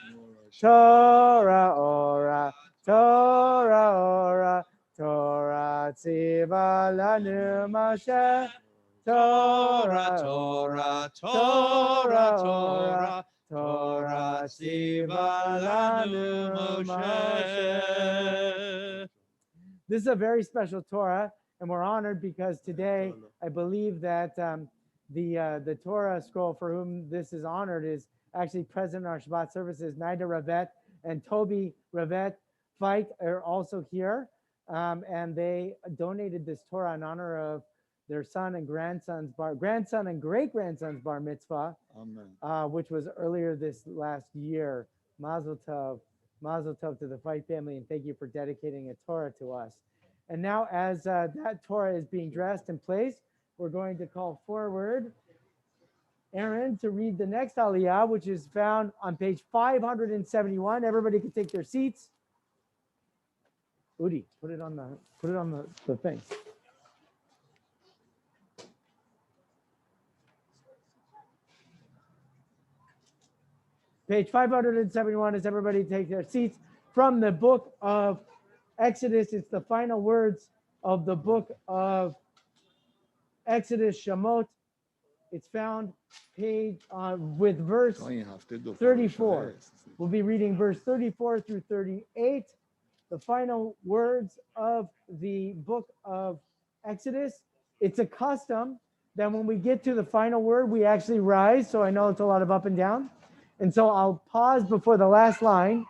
Torah, ora, Torah, ora, Torah. Tziva lanu Moshe. Torah, Torah, Torah, Torah, Torah, Torah, Torah, Tziva lanu Moshe. This is a very special Torah, and we're honored because today I believe that the Torah scroll for whom this is honored is actually present in our Shabbat services. Nida Ravet and Toby Ravet Fight are also here, and they donated this Torah in honor of their son and grandson and great grandson's bar mitzvah, which was earlier this last year. Mazel tov to the Fight family, and thank you for dedicating a Torah to us. And now, as that Torah is being dressed and placed, we're going to call forward Aaron to read the next Aliyah, which is found on page 571. Everybody can take their seats. Udi, put it on the thing. Page 571, as everybody take their seats, from the book of Exodus. It's the final words of the book of Exodus, Shemot. It's found page with verse 34. We'll be reading verse 34 through 38. The final words of the book of Exodus. It's a custom that when we get to the final word, we actually rise. So I know it's a lot of up and down. And so I'll pause before the last line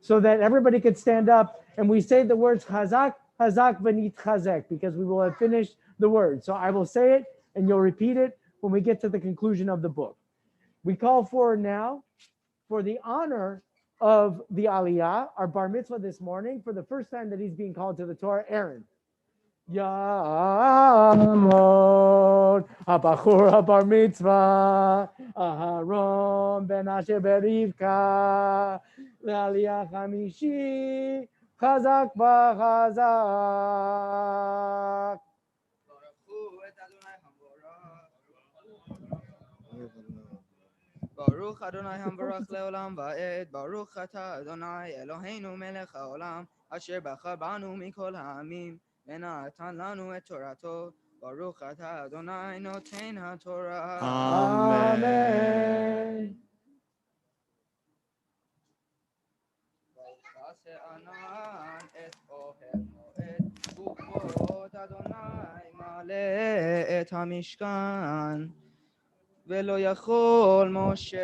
so that everybody could stand up and we say the words Chazak, Chazak, V'nit Chazek, because we will have finished the word. So I will say it and you'll repeat it when we get to the conclusion of the book. We call forward now for the honor of the Aliyah, our bar mitzvah this morning, for the first time that he's being called to the Torah, Aaron. Yamod Abachur Bar Mitzvah Aharon Ben Asher Berivka L'Aliyah Chamishi Chazak B'Chazak. Baruch Adonai Hambarach Leolam Va'ed Baruch Ata Adonai Eloheinu Melech HaOlam Asher Bachar Banu Mikol Ha'amim ונתן לנו את תורתו, ברוך אתה אדוני נותן התורה. אמן. ויעשה ענן את אוהל מועד, וכבוד אדוני מלא את המשכן, ולא יכול משה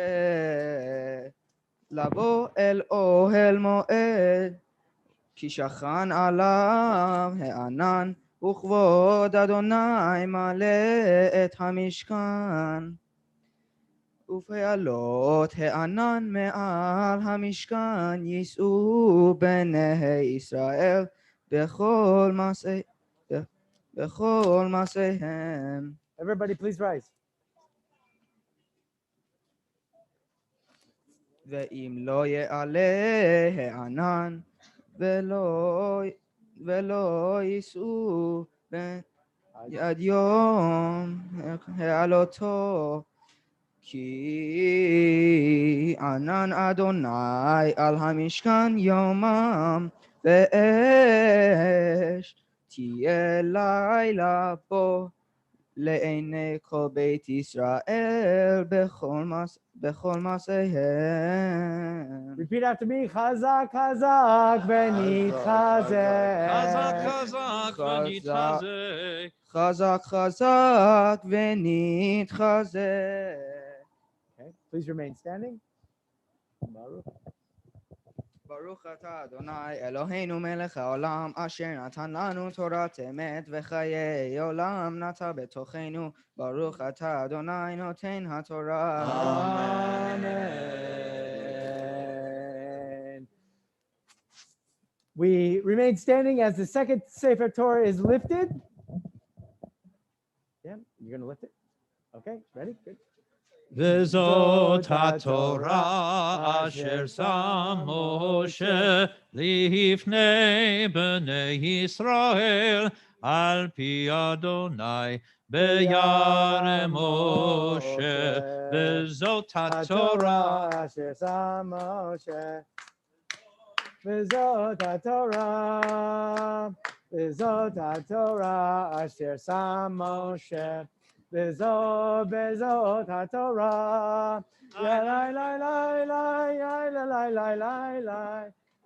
לבוא אל אוהל מועד, כי שכן עליו הענן, וכבוד אדוני מלא את המשכן. ופעלות הענן מעל המשכן יישאו בני ישראל בכל מעשיהם. Everybody please rise. ואם לא יעלה הענן, ולא יישאו עד יום העלותו, כי ענן אדוני על המשכן יומם, ואש תהיה לילה בו לעיני כל בית ישראל בכל מעשיהם. Repeat after me. Chazak, chazak, ונתחזק. Chazak, chazak, ונתחזק. חזק חזק ונתחזק. Okay, please remain standing. Baruch. ברוך אתה אדוני אלוהינו מלך העולם אשר נתן לנו תורת אמת וחיי עולם נטע בתוכנו. ברוך אתה אדוני נותן התורה. Amen. We remain standing as the second Sefer Torah is lifted. Yeah, you're going to lift it? Okay, ready? Good. וזאת התורה אשר שם משה לפני בני ישראל על פי אדוני בירא משה, וזאת התורה אשר שם משה. וזאת התורה, וזאת התורה אשר שם משה. וזאת התורה. יא לי לי לי לי, יא לי לי לי לי לי.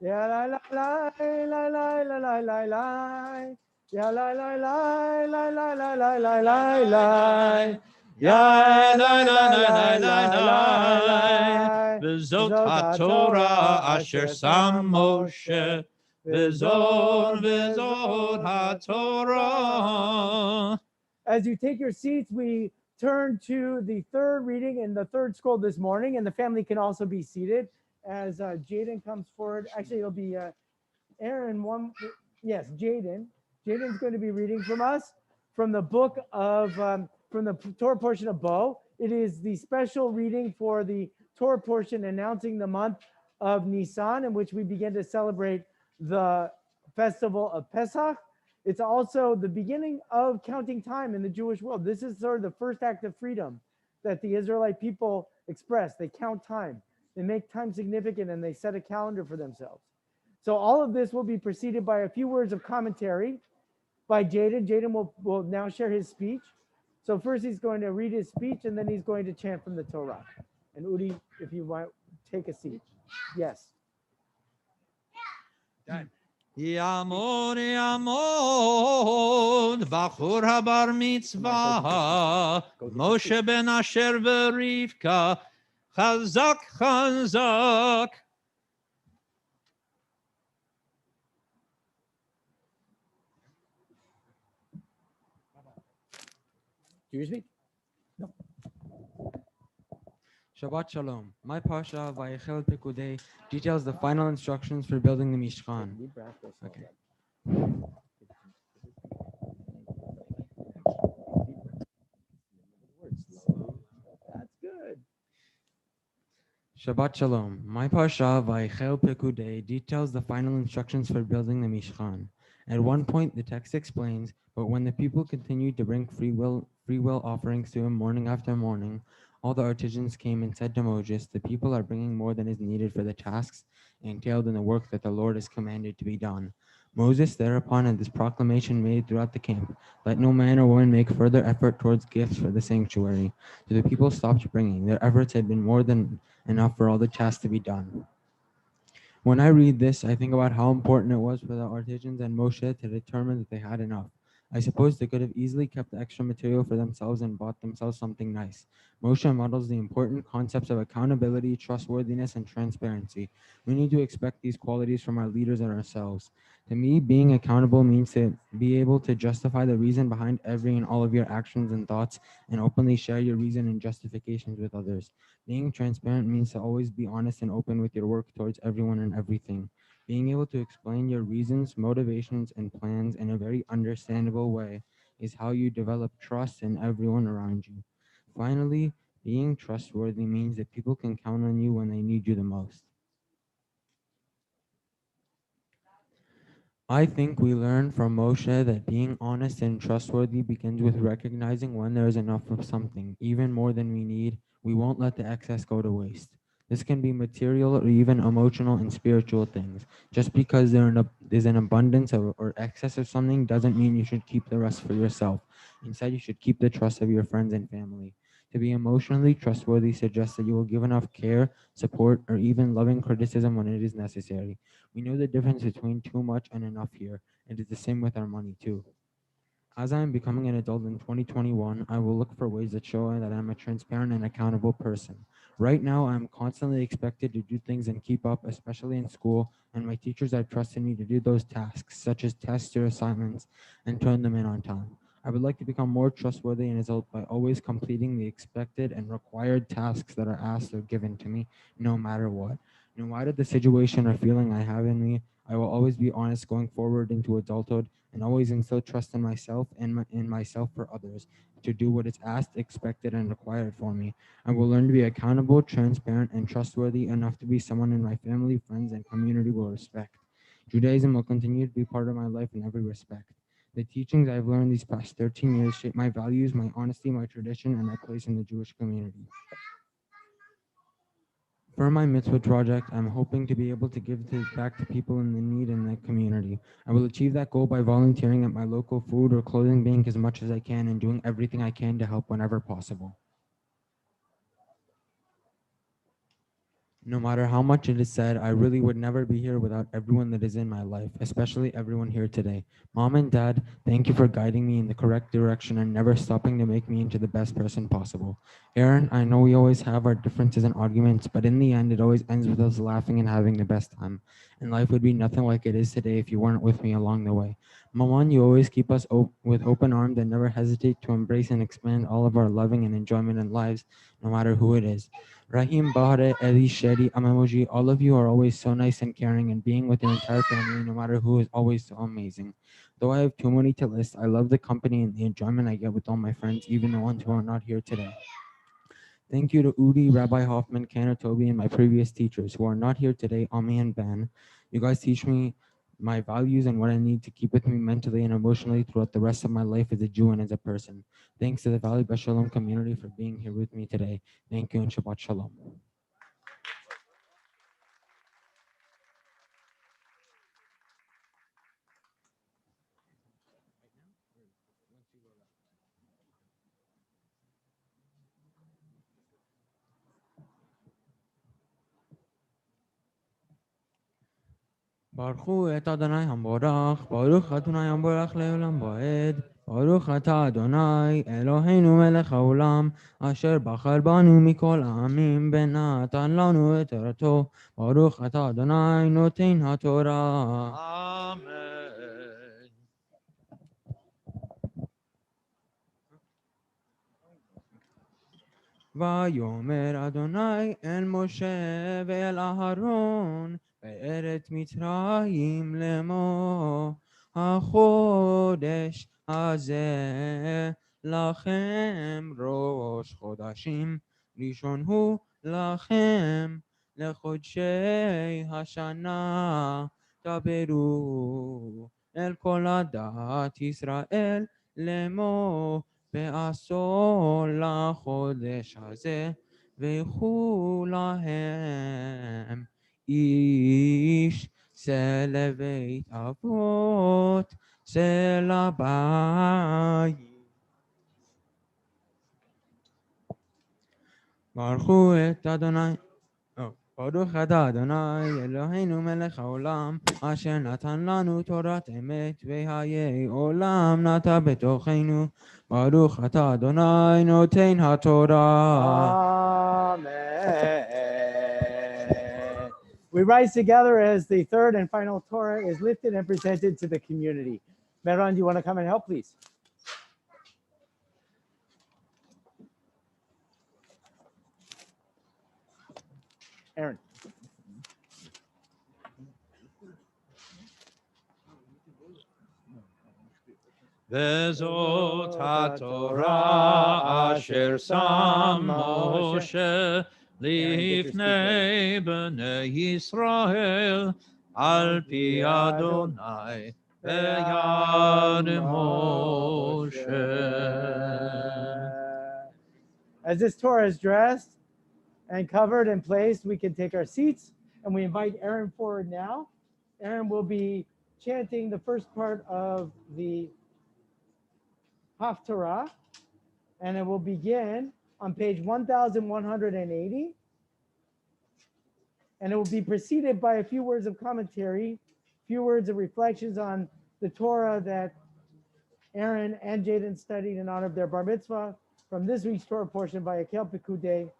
יא לי לי לי לי לי לי לי לי. יא לי לי לי לי לי לי לי לי לי. יא לי לי לי לי. וזאת התורה אשר שם משה, וזאת התורה. As you take your seats, we turn to the third reading in the third scroll this morning, and the family can also be seated as Jaden comes forward. Actually, it'll be Aaron. Yes, Jaden. Jaden's going to be reading from us from the book of, from the Torah portion of Bo. It is the special reading for the Torah portion announcing the month of Nisan, in which we begin to celebrate the festival of Pesach. It's also the beginning of counting time in the Jewish world. This is sort of the first act of freedom that the Israelite people express. They count time. They make time significant, and they set a calendar for themselves. So all of this will be preceded by a few words of commentary by Jaden. Jaden will now share his speech. So first he's going to read his speech, and then he's going to chant from the Torah. And Udi, if you want, take a seat. Yes. Done. יעמוד יעמוד בחור הבר מצווה, משה בן אשר ורבקה, חזק חזק. Do you speak? No. Shabbat Shalom. My Pasha, Vayichel Pekudei, details the final instructions for building the Mishkan. Okay. That's good. Shabbat Shalom. My Pasha, Vayichel Pekudei, details the final instructions for building the Mishkan. At one point, the text explains, but when the people continued to bring free will offerings to him morning after morning, all the artisans came and said to Moses, the people are bringing more than is needed for the tasks entailed in the work that the Lord has commanded to be done. Moses thereupon had this proclamation made throughout the camp, let no man or woman make further effort towards gifts for the sanctuary. So the people stopped bringing. Their efforts had been more than enough for all the tasks to be done. When I read this, I think about how important it was for the artisans and Moshe to determine that they had enough. I suppose they could have easily kept the extra material for themselves and bought themselves something nice. Moshe models the important concepts of accountability, trustworthiness, and transparency. We need to expect these qualities from our leaders and ourselves. To me, being accountable means to be able to justify the reason behind every and all of your actions and thoughts and openly share your reason and justifications with others. Being transparent means to always be honest and open with your work towards everyone and everything. Being able to explain your reasons, motivations, and plans in a very understandable way is how you develop trust in everyone around you. Finally, being trustworthy means that people can count on you when they need you the most. I think we learn from Moshe that being honest and trustworthy begins with recognizing when there is enough of something. Even more than we need, we won't let the excess go to waste. This can be material or even emotional and spiritual things. Just because there's an abundance of, or excess of something doesn't mean you should keep the rest for yourself. Instead, you should keep the trust of your friends and family. To be emotionally trustworthy suggests that you will give enough care, support, or even loving criticism when it is necessary. We know the difference between too much and enough here. It is the same with our money too. As I am becoming an adult in 2021, I will look for ways that show that I'm a transparent and accountable person. Right now, I'm constantly expected to do things and keep up, especially in school, and my teachers have trusted me to do those tasks, such as tests or assignments, and turn them in on time. I would like to become more trustworthy and adult by always completing the expected and required tasks that are asked or given to me, no matter what. No matter the situation or feeling I have in me, I will always be honest going forward into adulthood and always instill trust in myself and in myself for others to do what is asked, expected, and required for me. I will learn to be accountable, transparent, and trustworthy enough to be someone in my family, friends, and community will respect. Judaism will continue to be part of my life in every respect. The teachings I've learned these past 13 years shape my values, my honesty, my tradition, and my place in the Jewish community. For my mitzvah project, I'm hoping to be able to give this back to people in the need in the community. I will achieve that goal by volunteering at my local food or clothing bank as much as I can and doing everything I can to help whenever possible. No matter how much it is said, I really would never be here without everyone that is in my life, especially everyone here today. Mom and Dad, thank you for guiding me in the correct direction and never stopping to make me into the best person possible. Aaron, I know we always have our differences and arguments, but in the end, it always ends with us laughing and having the best time. And life would be nothing like it is today if you weren't with me along the way. Maman, you always keep us with open arms and never hesitate to embrace and expand all of our loving and enjoyment in lives, no matter who it is. Rahim, Bahare, Eli, Sheri, Amamoji, all of you are always so nice and caring, and being with your entire family, no matter who, is always so amazing. Though I have too many to list, I love the company and the enjoyment I get with all my friends, even the ones who are not here today. Thank you to Udi, Rabbi Hoffman, Kana, Toby, and my previous teachers who are not here today, Ami and Ben. You guys teach me my values and what I need to keep with me mentally and emotionally throughout the rest of my life as a Jew and as a person. Thanks to the Valley Shalom community for being here with me today. Thank you and Shabbat Shalom. ברכו את אדוני המבורך, ברוך אדוני המבורך לעולם ועד. ברוך אתה אדוני אלוהינו מלך העולם, אשר בחר בנו מכל העמים ונתן לנו את תורתו. ברוך אתה אדוני נותן התורה. Amen. ויאמר אדוני אל משה ואל אהרון בארץ מצרים לאמור, החודש הזה לכם ראש חודשים, ראשון הוא לכם לחודשי השנה, דברו אל כל עדת ישראל לאמור, בעשור לחודש הזה, ויקחו להם איש זה לבית אבות, זה לבית. ברכו את אדוני. ברוך אתה אדוני אלוהינו מלך העולם, אשר נתן לנו תורת אמת, וחיי עולם נטע בתוכנו. ברוך אתה אדוני נותן התורה. Amen. We rise together as the third and final Torah is lifted and presented to the community. Meron, do you want to come and help, please? Aaron. וזאת התורה אשר שם משה לפני בני ישראל, על פי אדוני ביד משה. As this Torah is dressed and covered and placed, we can take our seats, and we invite Aaron forward now. Aaron will be chanting the first part of the Haftarah, and it will begin on page 1180, and it will be preceded by a few words of commentary, few words of reflections on the Torah that Aaron and Jaden studied in honor of their bar mitzvah from this week's Torah portion by Akel Pekudei.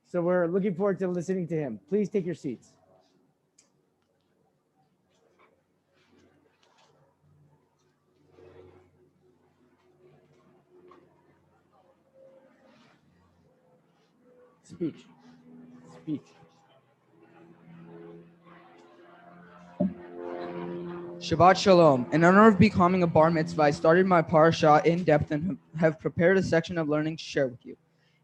So we're looking forward to listening to him. Please take your seats. Speech. Shabbat Shalom. In honor of becoming a bar mitzvah, I started my parasha in depth and have prepared a section of learning to share with you.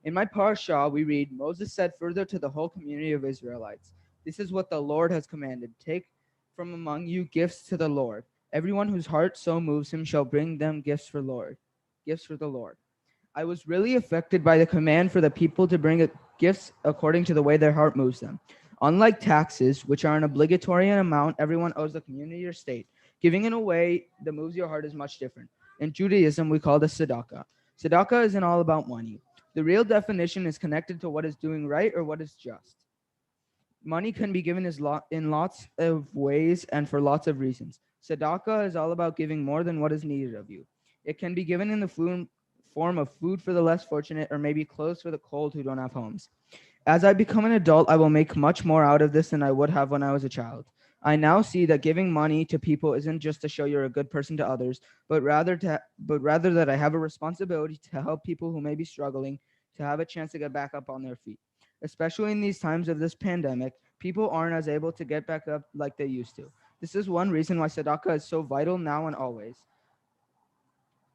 In my parasha, we read, Moses said further to the whole community of Israelites, "This is what the Lord has commanded. Take from among you gifts to the Lord. Everyone whose heart so moves him shall bring them gifts for the Lord. I was really affected by the command for the people to bring gifts according to the way their heart moves them. Unlike taxes, which are an obligatory amount everyone owes the community or state, giving in a way that moves your heart is much different. In Judaism, we call this tzedakah. Tzedakah isn't all about money. The real definition is connected to what is doing right or what is just. Money can be given in lots of ways and for lots of reasons. Tzedakah is all about giving more than what is needed of you. It can be given in the form of food for the less fortunate, or maybe clothes for the cold who don't have homes. As I become an adult, I will make much more out of this than I would have when I was a child. I now see that giving money to people isn't just to show you're a good person to others, but rather that I have a responsibility to help people who may be struggling to have a chance to get back up on their feet. Especially in these times of this pandemic, people aren't as able to get back up like they used to. This is one reason why tzedakah is so vital now and always.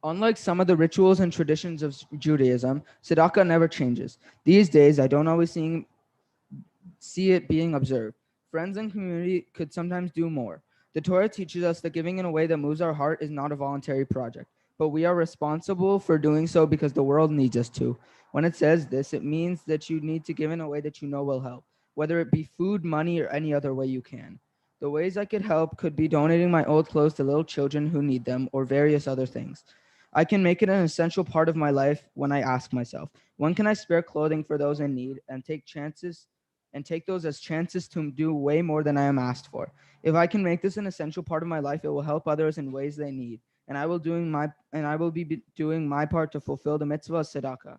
Unlike some of the rituals and traditions of Judaism, tzedakah never changes. These days, I don't always see it being observed. Friends and community could sometimes do more. The Torah teaches us that giving in a way that moves our heart is not a voluntary project, but we are responsible for doing so because the world needs us to. When it says this, it means that you need to give in a way that you know will help, whether it be food, money, or any other way you can. The ways I could help could be donating my old clothes to little children who need them, or various other things. I can make it an essential part of my life when I ask myself, when can I spare clothing for those in need and take those as chances to do way more than I am asked for. If I can make this an essential part of my life, it will help others in ways they need, and I will be doing my part to fulfill the mitzvah of tzedakah.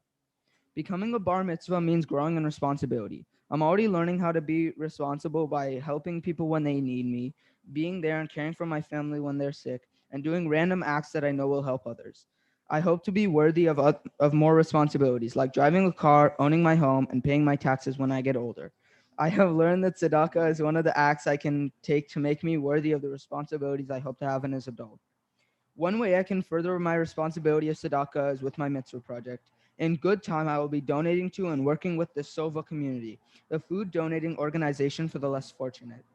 Becoming a bar mitzvah means growing in responsibility. I'm already learning how to be responsible by helping people when they need me, being there and caring for my family when they're sick, and doing random acts that I know will help others. I hope to be worthy of more responsibilities, like driving a car, owning my home, and paying my taxes when I get older. I have learned that tzedakah is one of the acts I can take to make me worthy of the responsibilities I hope to have as an adult. One way I can further my responsibility of tzedakah is with my mitzvah project. In good time, I will be donating to and working with the Sova community, the food donating organization for the less fortunate.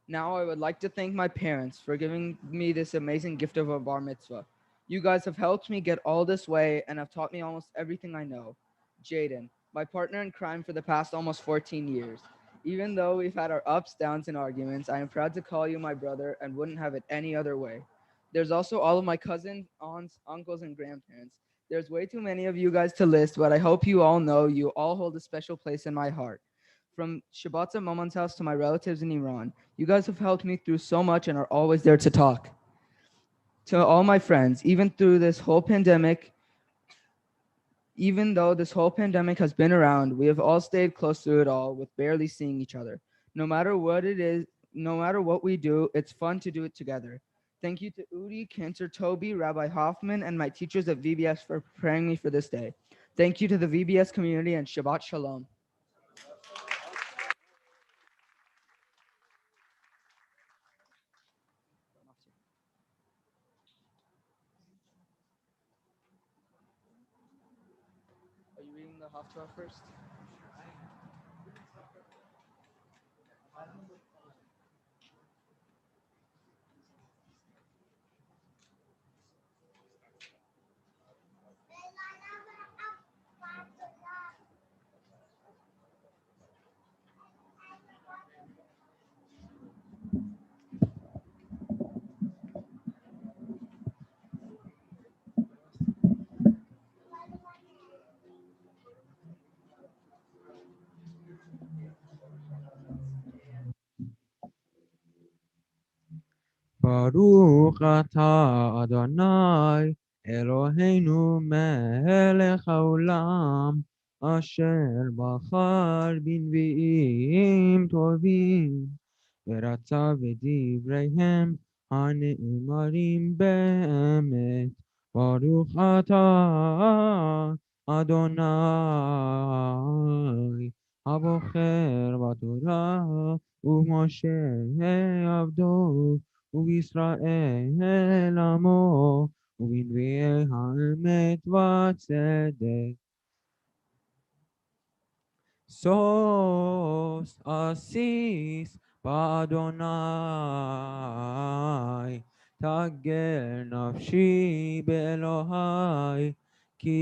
Now, I would like to thank my parents for giving me this amazing gift of a bar mitzvah. You guys have helped me get all this way and have taught me almost everything I know. Jaden, my partner in crime for the past almost 14 years. Even though we've had our ups, downs, and arguments, I am proud to call you my brother and wouldn't have it any other way. There's also all of my cousins, aunts, uncles, and grandparents. There's way too many of you guys to list, but I hope you all know you all hold a special place in my heart. From Shabbat at Maman's house to my relatives in Iran, you guys have helped me through so much and are always there to talk. To all my friends, even though this whole pandemic has been around, we have all stayed close through it all with barely seeing each other. No matter what it is, no matter what we do, it's fun to do it together. Thank you to Udi, Cantor Toby, Rabbi Hoffman, and my teachers at VBS for preparing me for this day. Thank you to the VBS community, and Shabbat Shalom. Are you reading the Haftarah first? Baruch atah Adonai Eloheinu melech haolam asher bachar b'nvi'im tovim ורצה בדבריהם הנאמרים באמת. ברוך אתה אדוני הבוחר בתורה ומשה עבדו, ובישראל עמו, ובנביאי האמת והצדק. Sos asis ba'Adonai, tagger nafshi be'Elohai, ki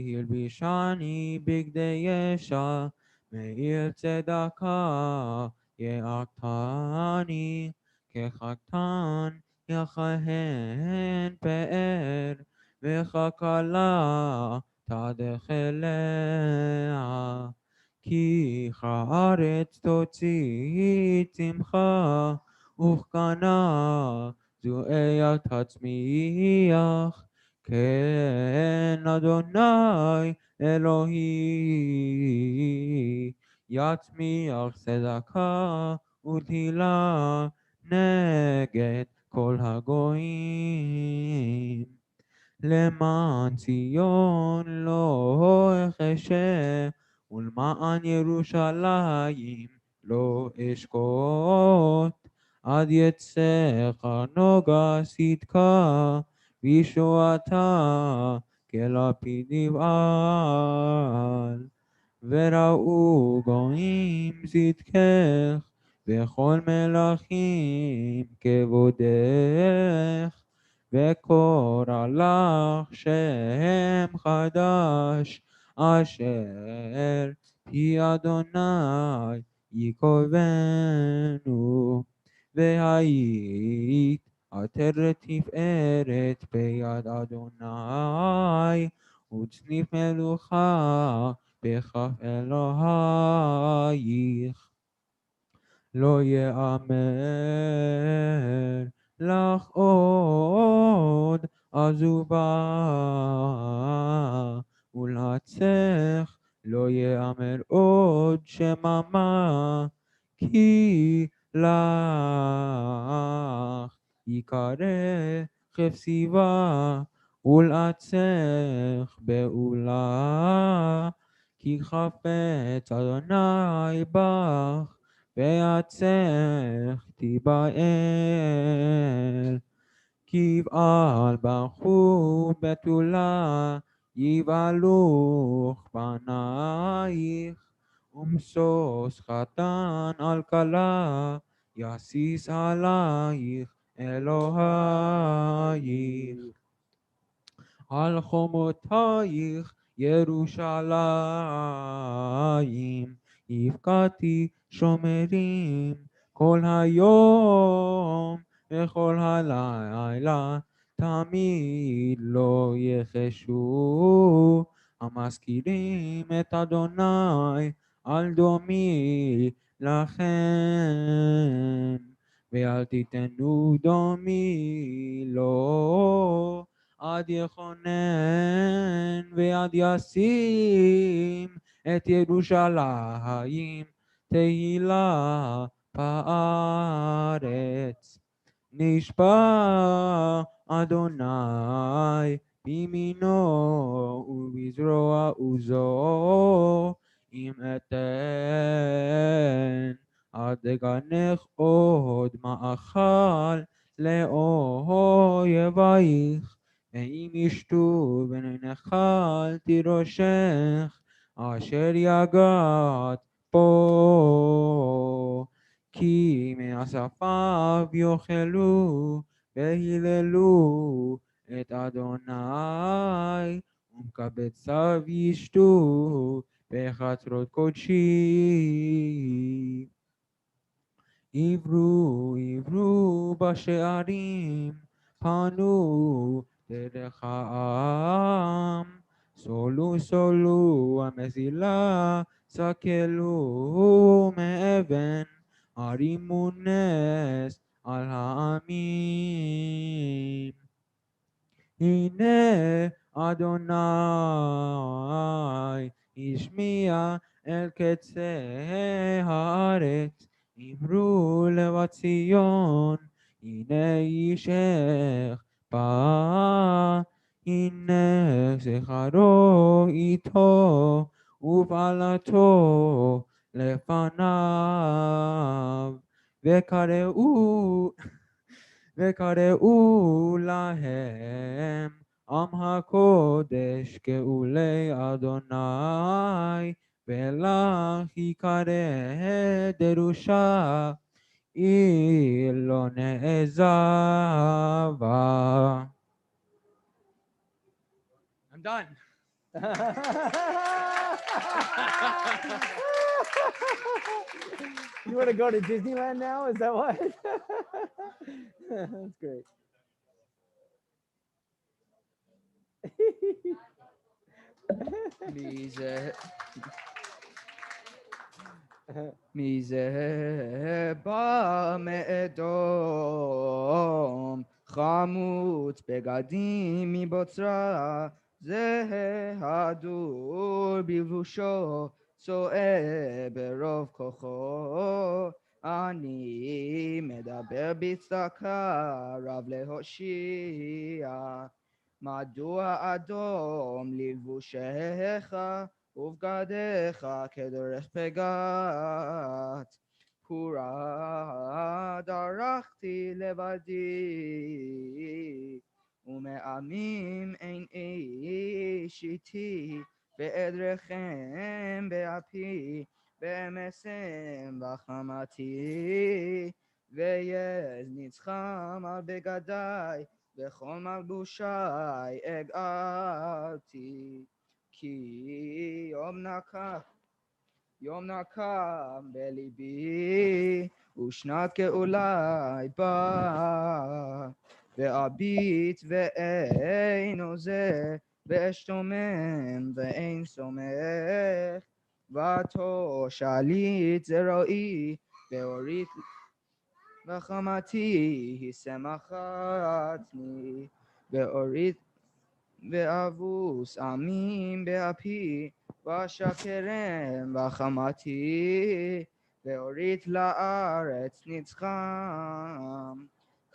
hilbishani bigdei yesha, me'ir tzedakah ye'aktani, kechaktan yachahen pe'er, v'chakala tadechelea. כי הארץ תוציא צמחה, וכנה זרועיה תצמיח. כן אדוני אלוהי, יצמיח צדקה ותהילה נגד כל הגויים. למען ציון לא אחשה, ולמען ירושלים לא אשקוט. עד יצא חנוגה צדקה, וישועתה כלפיד נבעל. וראו גויים צדקך, וכל מלכים כבודך. וקורא לך שם חדש, אשר פי אדוני יקובנו. והיית עטרת תפארת ביד אדוני, וצניף מלוכה בכף אלוהיך. לא יאמר לך עוד עזובה, ולעצך לא יאמר עוד שממה, כי לך יקרא חפציבה, ולעצך בעולה. כי חפץ אדוני בך, ויעצך תיבהל. כי יבעל בך ובתולה, יבהלוך פנייך. ומשוש חתן על כלה, יסיס עלייך אלוהיך. על חומותייך ירושלים, הפקדתי שומרים כל היום וכל הלילה, תמיד לא יחשו. המזכירים את אדוני על דומי לכם, ואל תיתנו דומי לו. עד יכונן ועד ישים את ירושלים תהילה בארץ. נשבע אדוני בימינו ובזרוע עוזו, אם אתן עד אגנך עוד מאכל לאויבייך. ואם ישתו בני נחל תירושך, אשר יגעת בו. כי מאספיו יאכלו והיללו את אדוני, ומקבציו ישתו בחצרות קודשי. עברו עברו בשערים, פנו דרך העם. סולו סולו המסילה, סקלו מאבן, הרימו נס על העמים. הנה אדוני השמיע אל קצה הארץ. אמרו לבת ציון, הנה אישך בא, הנה זכרו איתו, ופעלתו לפניו, וקראו להם עם הקודש גאולי אדוני, ולך יקרא דרושה, היא לא נעזבה. I'm done. You want to go to Disneyland now? Is that what? That's great. מזה בא מאדום, חמוץ בגדים מבוצרה, זה הדור בלבושו, צועה ברוב כוחו. אני מדבר בצדקה, רב להושיע. מדוע אדום ללבושך, ובגדיך כדרך פגת? פורה דרכתי לבדי, ומעמים אין איש איתי, ואדרכם באפי, באמסם בחמתי, ויז נצחם על בגדי, בכל מלבושי אגאלתי. כי יום נקם בליבי, ושנת גאולי בא, ואביט ואין עוזר, ואשתומם ואין סומך, ותושליט זרועי, ואורית וחמתי היא שמחתני, ואורית ואבוס עמים באפי, ושקרם בחמתי, ואורית לארץ נצחם.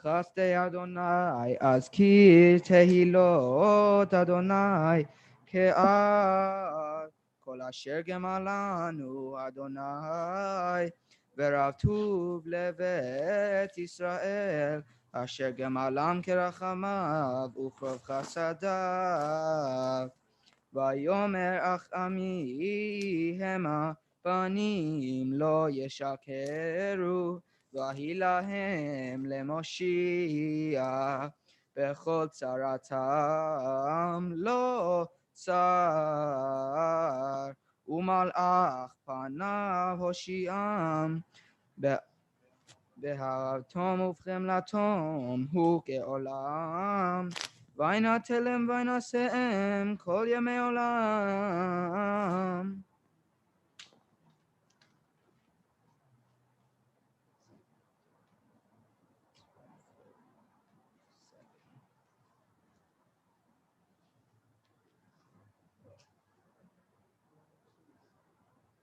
חסדי אדוני אזכיר תהילות אדוני, כעד כל אשר גמלנו אדוני, ורב טוב לבית ישראל, אשר גמלם כרחמיו וכרוב חסדיו. ויאמר אך עמי המה, פנים לא ישקרו, ויהי להם למושיע, בכל צרתם לא צר, ומלאך פניו הושיעם, בהרתום ובחמלתום הוא כעולם, וינתלם וינשאם כל ימי עולם.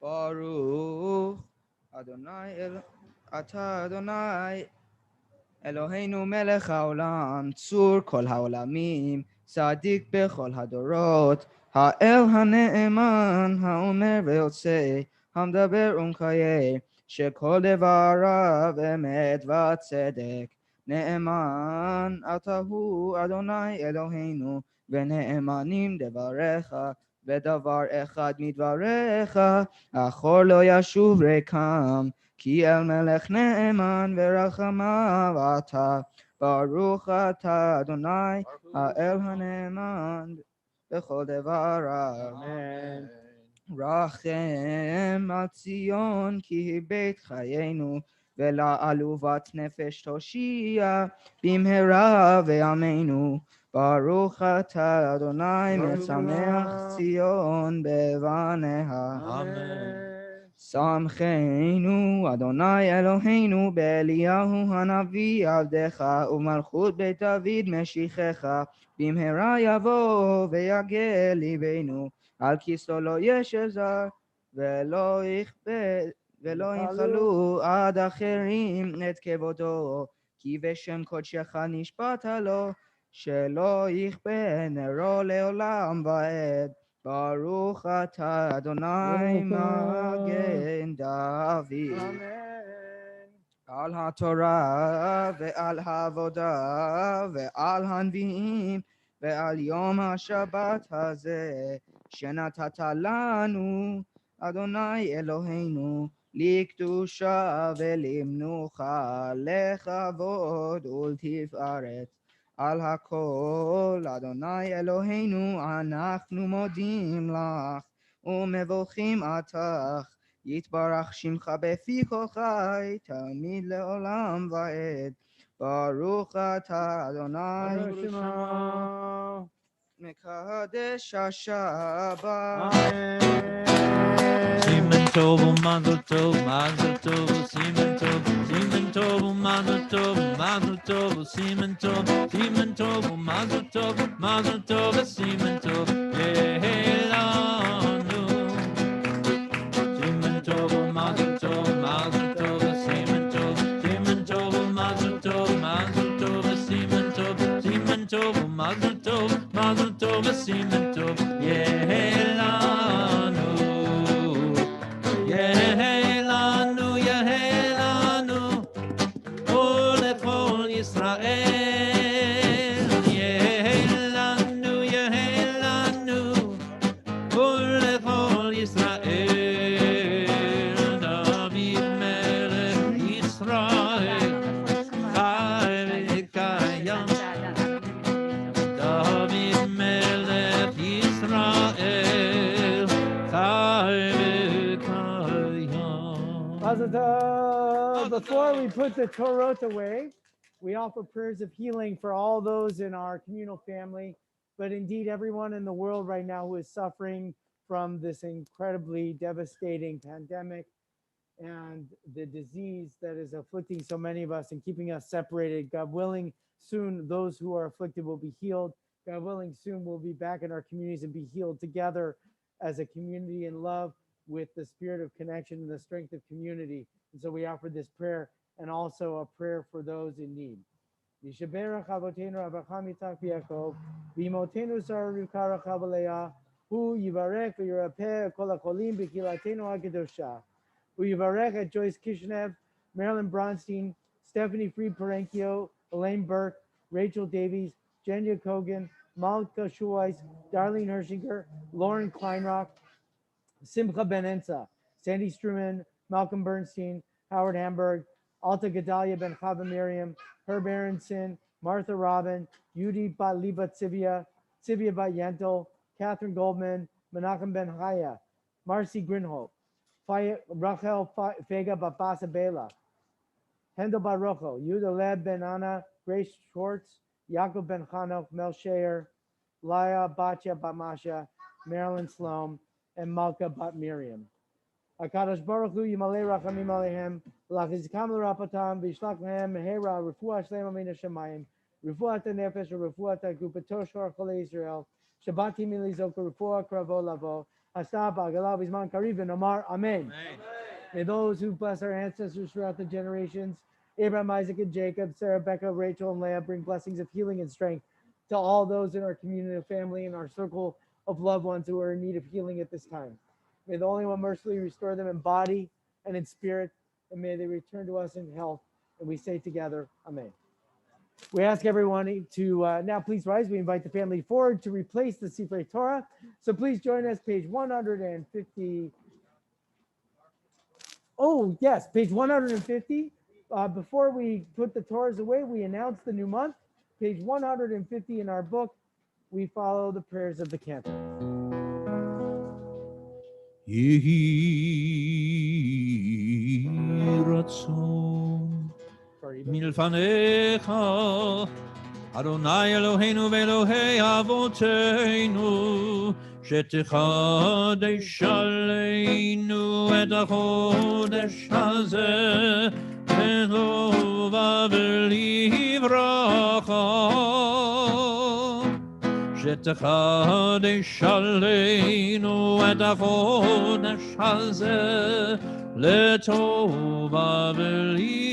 ברוך אדוני אתה אדוני אלוהינו מלך העולם, צור כל העולמים, צדיק בכל הדורות, האל הנאמן, האומר ויוצא, המדבר ומקיים, שכל דבריו אמת וצדק. נאמן אתה הוא אדוני אלוהינו, ונאמנים דבריך, ודבר אחד מדבריך, אחור לא ישוב ריקם. כי אל מלך נאמן ורחמיו אתה, ברוך אתה אדוני האל הנאמן בכל דבריו. אמן. רחם על ציון כי היא בית חיינו, ולעלובת נפש תושיע במהרה בימינו. ברוך אתה אדוני משמח ציון בבניה. אמן. שמחנו אדוני אלוהינו באליהו הנביא עבדך, ומלכות בית דוד משיחך, במהרה יבוא ויגל ליבנו, על כיסו לא ישב זר, ולא ינחלו עד אחרים את כבודו, כי בשם קודשך נשבעת לו, שלא יכבה נרו לעולם ועד. Baruch atah Adonai Magen David. Amen. Al HaTorah ve'al ha'avodah ve'al hanvi'im ve'al yom ha'shabbat hazeh shenatata lanu Adonai Eloheinu likdusha ve'limnucha lechavod ultifaret al hakol Adonai Eloheinu anachnu modim lach umevochim atach יתברך שמך בפי כל חי, תמיד לעולם ועד. ברוך אתה אדוני, Baruch Shema. מקדש השבת. Amen. Simen tov, mazel tov, simen tov, mazel tov, simen tov, mazel tov, simen tov, Yehelanu. Simen tov, mazel tov, simen tov, mazel tov, simen tov, mazel tov, simen tov, Yehelanu. Yehelanu, Yehelanu, Olechol Yisrael. Yehelanu, Yehelanu, Olechol Yisrael. David Melech Yisrael, Chai v'Kayam. David Melech Yisrael, Chai v'Kayam. Mazel tov. Before we put the Torah away, we offer prayers of healing for all those in our communal family, but indeed everyone in the world right now who is suffering from this incredibly devastating pandemic and the disease that is afflicting so many of us and keeping us separated. God willing, soon those who are afflicted will be healed. God willing, soon we'll be back in our communities and be healed together as a community in love with the spirit of connection and the strength of community. And so we offer this prayer and also a prayer for those in need. Yishaberach Avotenu Avraham Yitzchak Yaakov, V'imotenu Sarah Rivka Rachel Leah, Hu Yivarech v'Yirapeh Kol HaCholim B'Kilatenu HaKedosha. Hu Yivarech at Joyce Kishnev, Marilyn Bronstein, Stephanie Fried Perenkio, Elaine Burke, Rachel Davies, Jenya Kogan, Malka Shuwais, Darlene Hershinger, Lauren Kleinrock, Simcha Ben-Ensa, Sandy Struman, Malcolm Bernstein, Howard Hamburg, Alta Gedalia Ben Chava Miriam, Herb Aronson, Martha Robin, Yudi Bat Liba Tzivia, Tzivia Bat Yentel, Catherine Goldman, Menachem Ben Chaya, Marcy Grinholt, Rachel Fega Bat Basa Bela, Hendel Bat Rocho, Yuda Leb Ben Anna, Grace Schwartz, Yaakov Ben Chanok, Mel Shayer, Laya Batya Bat Masha, Marilyn Sloan, and Malka Bat Miriam. Akadosh Baruch Hu Yimalei Rachamim Alehem, Lachizkam L'Rapatam, V'Yishlach Lehem Mehera, Refuah Shlema Min HaShamayim, Refuah Nefesh, Refuah Gupato Shor Cholei Yisrael, Shabbat Himili Zoka, Refuah Kravo Lavo, Hastah Ba'Galav Izman Kariv and Omar, Amen. May those who bless our ancestors throughout the generations, Abraham, Isaac, and Jacob, Sarah, Becca, Rachel, and Leah, bring blessings of healing and strength to all those in our community of family and our circle of loved ones who are in need of healing at this time. May the Only One mercifully restore them in body and in spirit, and may they return to us in health. And we say together, Amen. We ask everyone to now please rise. We invite the family forward to replace the Sifrei Torah. So please join us, page 150. Oh, yes, page 150. Before we put the Torahs away, we announce the new month. Page 150 in our book, we follow the prayers of the cantor. Yehi ratzon milfanecha Adonai Eloheinu ve'Elohei avoteinu שתחדש עלינו את החודש הזה בטובה ולברכה שתחדש עלינו את החודש הזה לטובה ולברכה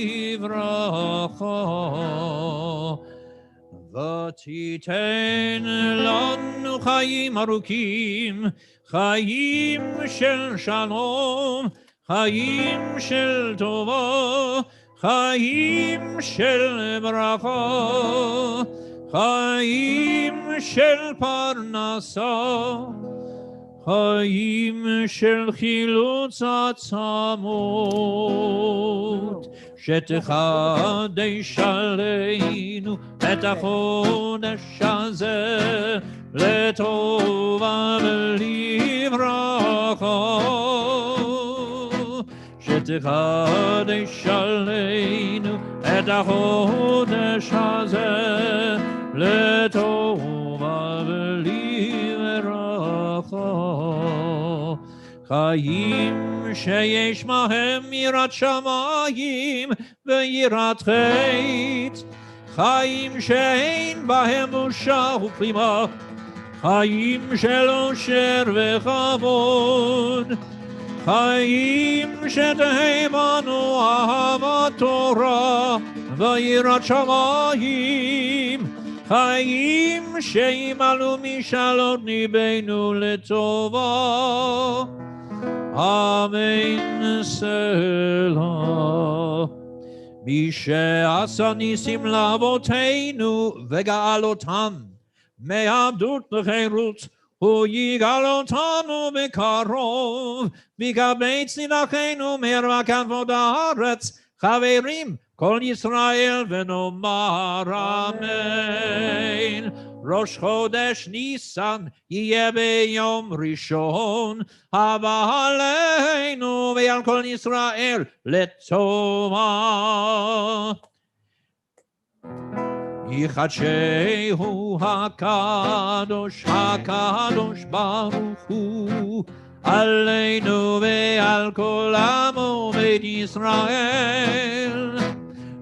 ותיתן לנו חיים ארוכים, חיים של שלום, חיים של טובה, חיים של ברכה, חיים של פרנסה, חיים של חילוץ עצמות, שתחדש עלינו את החודש הזה לטובה ולברכה, שתחדש עלינו את החודש הזה לטובה ולברכה, חיים שיש בהם יראת שמיים ויראת חטא, חיים שאין בהם בושה וכלימה, חיים של אושר וכבוד, חיים שתהא בנו אהבת תורה ויראת שמיים, חיים שימלאו משאלות ליבנו לטובה, אמן סלה. מי שעשה ניסים לאבותינו וגאל אותם מעבדות לחירות, הוא יגאל אותנו בקרוב, ויקבץ נידחנו מהר כבוד הארץ. חברים, כל ישראל ונאמר אמן. ראש חודש ניסן יהיה ביום ראשון, הבא עלינו ועל כל ישראל לטובה. יחדשהו הקדוש הקדוש ברוך הוא עלינו ועל כל עמו בית ישראל.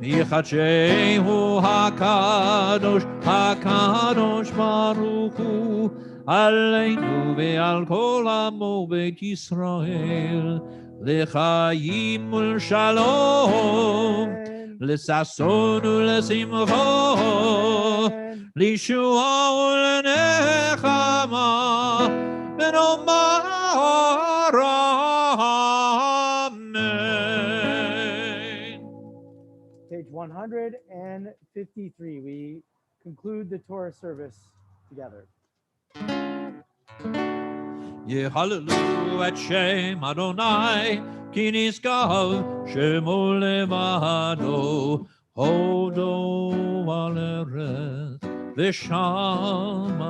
יחדשהו הקדוש הקדוש ברוך הוא עלינו ועל כל עמו בית ישראל, לחיים ולשלום, לששון ולשמחה, לישועה ולנחמה, ונאמר amen. Page 153. We conclude the Torah service together. יהללו את שם אדוני, כי נשגב שמו לבדו, הודו על ארץ ושמיים,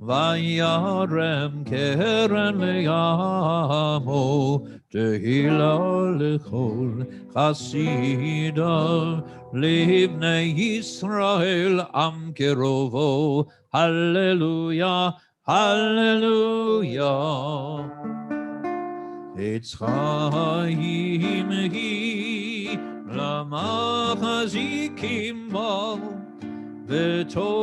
וירם קרן לימו, תהילה לכל חסידיו, לבני ישראל עם קרובו, הללויה הללויה. עץ חיים היא למחזיקים בו, ותומכיה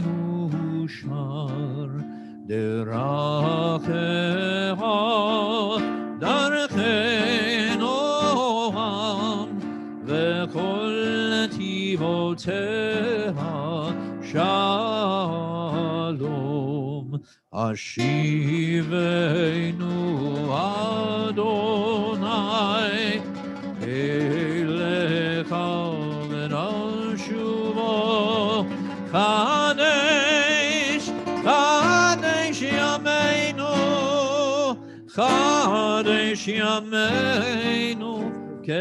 מאושר, דרכיה דרכי נועם, וכל נתיבותיה שלום. השיבנו אדוני אליך ונשובו, חדש חדש ימינו, חדש ימינו And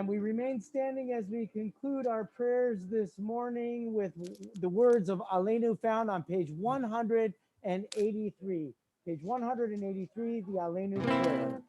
we remain standing as we conclude our prayers this morning with the words of Aleinu found on page 183. Page 183, the Aleinu prayer.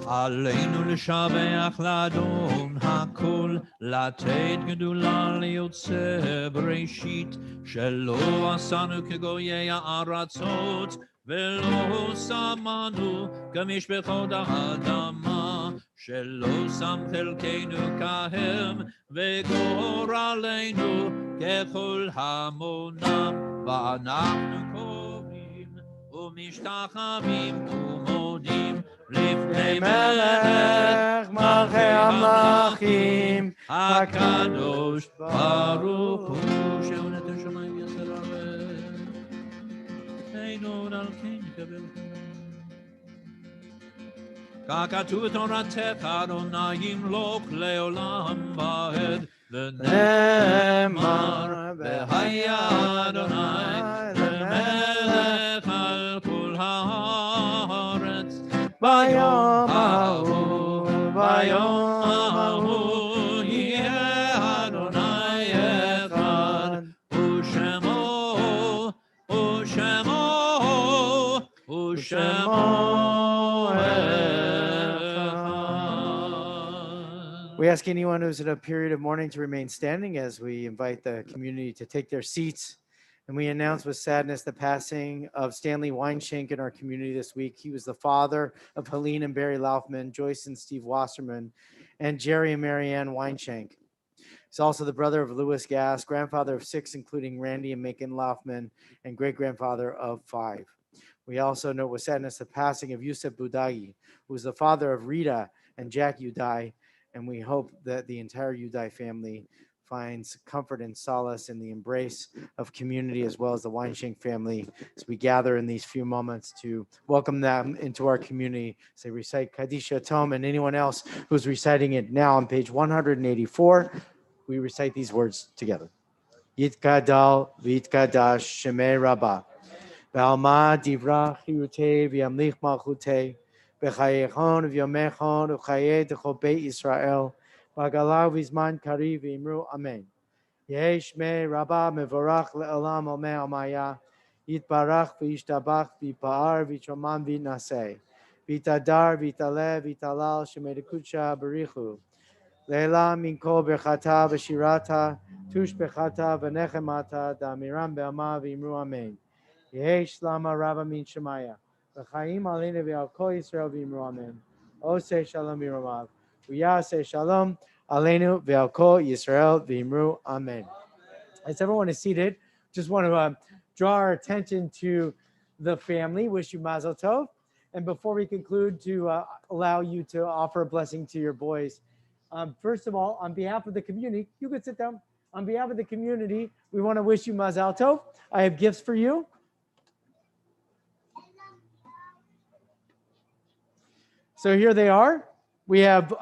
עלינו לשבח לאדון הכל, לתת גדולה ליוצא בראשית, שלא עשנו כגויי הארצות, ולא שמנו כמשפחות האדמה, שלא שם חלקנו כהם, וגורלנו ככל המונם, ואנחנו קוראים משתחווים ומודים לפני מלך מלכי המלכים, הקדוש ברוך הוא, שהוא נתן שמיים יסר ארץ. אינו על כן יקבל ככתוב תורתך אדוני ימלוך לעולם ועד ונאמר והיה אדוני למלך על כל הארץ ביום ההוא יהיה אדוני אחד ושמו We ask anyone who's in a period of mourning to remain standing as we invite the community to take their seats. And we announce with sadness the passing of Stanley Weinshank in our community this week. He was the father of Helene and Barry Laufman, Joyce and Steve Wasserman, and Jerry and Marianne Weinshank. He's also the brother of Louis Gass, grandfather of 6, including Randy and Macon Laufman, and great-grandfather of 5. We also note with sadness the passing of Yusuf Budagi, who was the father of Rita and Jack Udai, and we hope that the entire Udai family finds comfort and solace in the embrace of community as well as the Weinshank family as we gather in these few moments to welcome them into our community. Say, recite Kadisha Tom, and anyone else who's reciting it now on page 184, we recite these words together. Yitkadal v'yitkadash shemei rabbah. Ba'alma divra chirutei v'yamlich malchutei. B'chayechon v'yomechon u'chayei d'chol beit Yisrael. B'agalau v'zman kari v'imru amen. Yehi shmei rabbah mevorach le'olam omeh amaya. Yitbarach v'yishtabach v'yipa'ar v'yitromam v'yitnaseh. V'yitadar v'yitaleh v'yitalal shemei dekutsha barichu. Leila min kol berchata v'shirata. Tush bechata v'nechemata. Da'amiram be'ama v'imru amen. Yehi shlama rabba min shemaya. V'chaim aleinu v'al kol Yisrael v'imru amen. Oseh shalom v'ramav. V'yaseh shalom aleinu v'al kol Yisrael v'imru amen. As everyone is seated, just want to draw our attention to the family. Wish you mazel tov. And before we conclude, to allow you to offer a blessing to your boys. First of all, on behalf of the community, you could sit down. On behalf of the community, we want to wish you mazel tov. I have gifts for you. So here they are. We have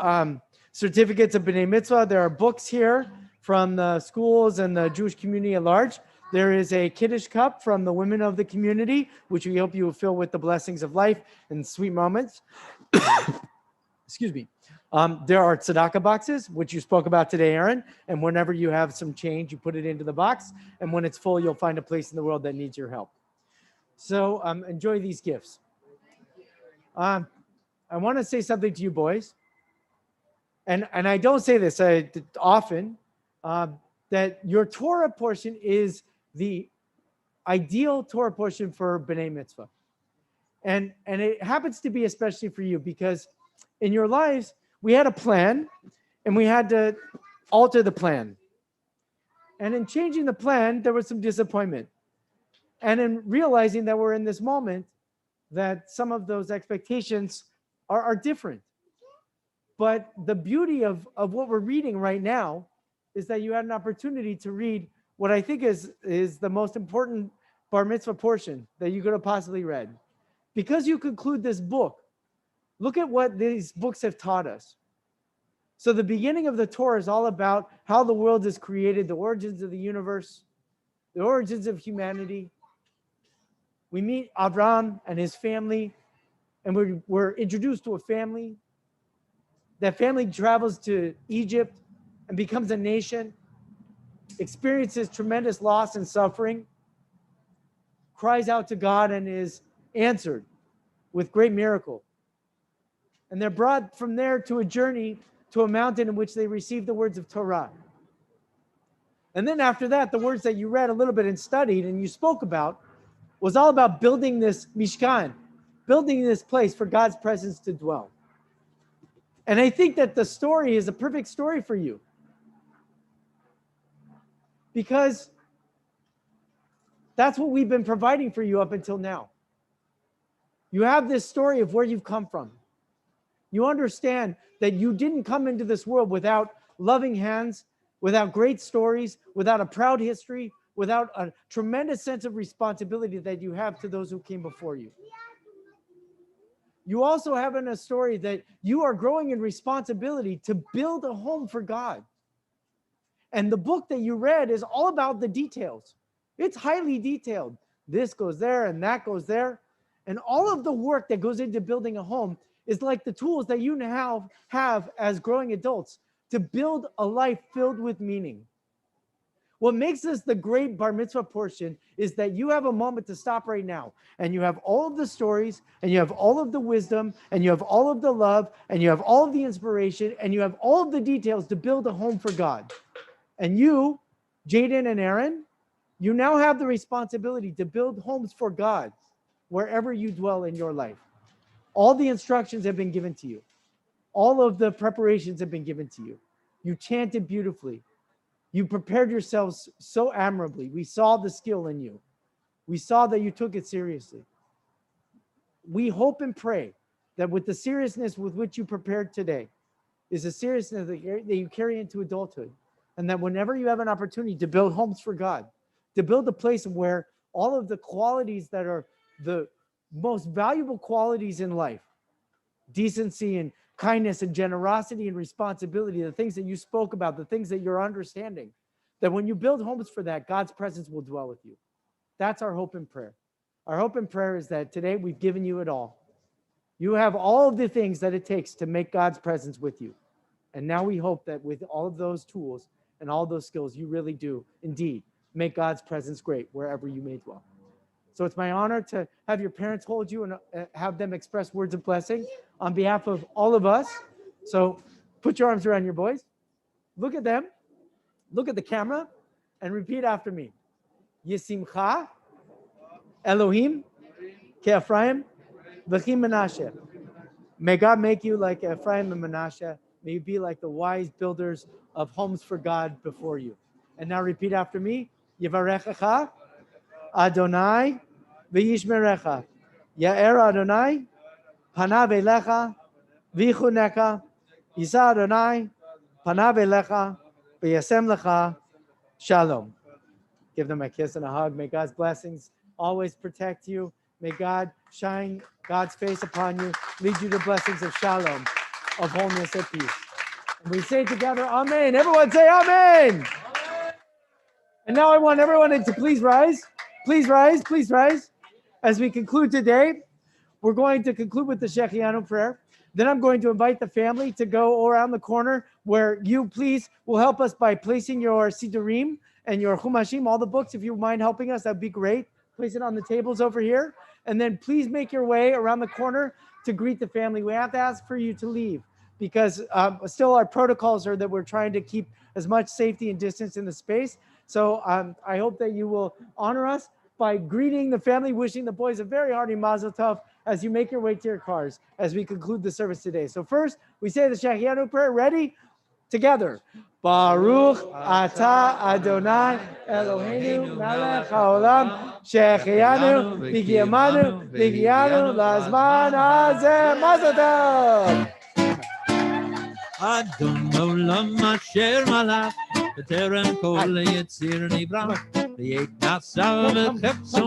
certificates of B'nai Mitzvah. There are books here from the schools and the Jewish community at large. There is a Kiddush cup from the women of the community, which we hope you will fill with the blessings of life and sweet moments. Excuse me. There are tzedakah boxes, which you spoke about today, Aaron. And whenever you have some change, you put it into the box. And when it's full, you'll find a place in the world that needs your help. So enjoy these gifts. I want to say something to you boys. And I don't say this often, that your Torah portion is the ideal Torah portion for B'nai Mitzvah. And it happens to be especially for you because in your lives, we had a plan and we had to alter the plan. And in changing the plan, there was some disappointment. And in realizing that we're in this moment, that some of those expectations are different. But the beauty of what we're reading right now is that you had an opportunity to read what I think is the most important bar mitzvah portion that you could have possibly read. Because you conclude this book, look at what these books have taught us. So the beginning of the Torah is all about how the world is created, the origins of the universe, the origins of humanity. We meet Abraham and his family, and we're introduced to a family. That family travels to Egypt and becomes a nation, experiences tremendous loss and suffering, cries out to God and is answered with great miracle. And they're brought from there to a journey to a mountain in which they receive the words of Torah. And then after that, the words that you read a little bit and studied and you spoke about was all about building this Mishkan, building this place for God's presence to dwell. And I think that the story is a perfect story for you. Because that's what we've been providing for you up until now. You have this story of where you've come from. You understand that you didn't come into this world without loving hands, without great stories, without a proud history, without a tremendous sense of responsibility that you have to those who came before you. You also have in a story that you are growing in responsibility to build a home for God. And the book that you read is all about the details. It's highly detailed. This goes there and that goes there. And all of the work that goes into building a home is like the tools that you now have as growing adults to build a life filled with meaning. What makes this the great bar mitzvah portion is that you have a moment to stop right now, and you have all of the stories, and you have all of the wisdom, and you have all of the love, and you have all of the inspiration, and you have all of the details to build a home for God. And you, Jaden and Aaron, you now have the responsibility to build homes for God wherever you dwell in your life. All the instructions have been given to you. All of the preparations have been given to you. You chanted beautifully. You prepared yourselves so admirably. We saw the skill in you. We saw that you took it seriously. We hope and pray that with the seriousness with which you prepared today is a seriousness that you carry into adulthood. And that whenever you have an opportunity to build homes for God, to build a place where all of the qualities that are the most valuable qualities in life, decency and kindness and generosity and responsibility, the things that you spoke about, the things that you're understanding, that when you build homes for that, God's presence will dwell with you. That's our hope and prayer. Our hope and prayer is that today we've given you it all. You have all of the things that it takes to make God's presence with you. And now we hope that with all of those tools and all those skills, you really do indeed make God's presence great wherever you may dwell. So it's my honor to have your parents hold you and have them express words of blessing on behalf of all of us. So put your arms around your boys. Look at them. Look at the camera and repeat after me. Yisimcha Elohim Ke'Ephraim V'Chi Menashe. May God make you like Ephraim and Menashe. May you be like the wise builders of homes for God before you. And now repeat after me. Yivarechecha Adonai v'yishmerecha. Ya'er Adonai panav elecha v'yichuneka. Yisa Adonai panav elecha v'yasem lecha shalom. Give them a kiss and a hug. May God's blessings always protect you. May God shine God's face upon you, lead you to blessings of shalom, of wholeness and peace. And we say together, Amen. Everyone say Amen. And now I want everyone to please rise. Please rise. Please rise. As we conclude today, we're going to conclude with the Shechianu prayer. Then I'm going to invite the family to go around the corner where you please will help us by placing your Sidurim and your Chumashim, all the books. If you mind helping us, that'd be great. Place it on the tables over here. And then please make your way around the corner to greet the family. We have to ask for you to leave because still our protocols are that we're trying to keep as much safety and distance in the space. So I hope that you will honor us by greeting the family, wishing the boys a very hearty mazel tov as you make your way to your cars as we conclude the service today. So first, we say the Shechianu prayer. Ready? Together. Baruch atah Adonai Eloheinu melech haolam shechianu v'giyamanu v'giyanu lazman hazeh. Mazel tov. Adon olam asher malach b'terem kol yitzir nivra v'yet nasav v'chepso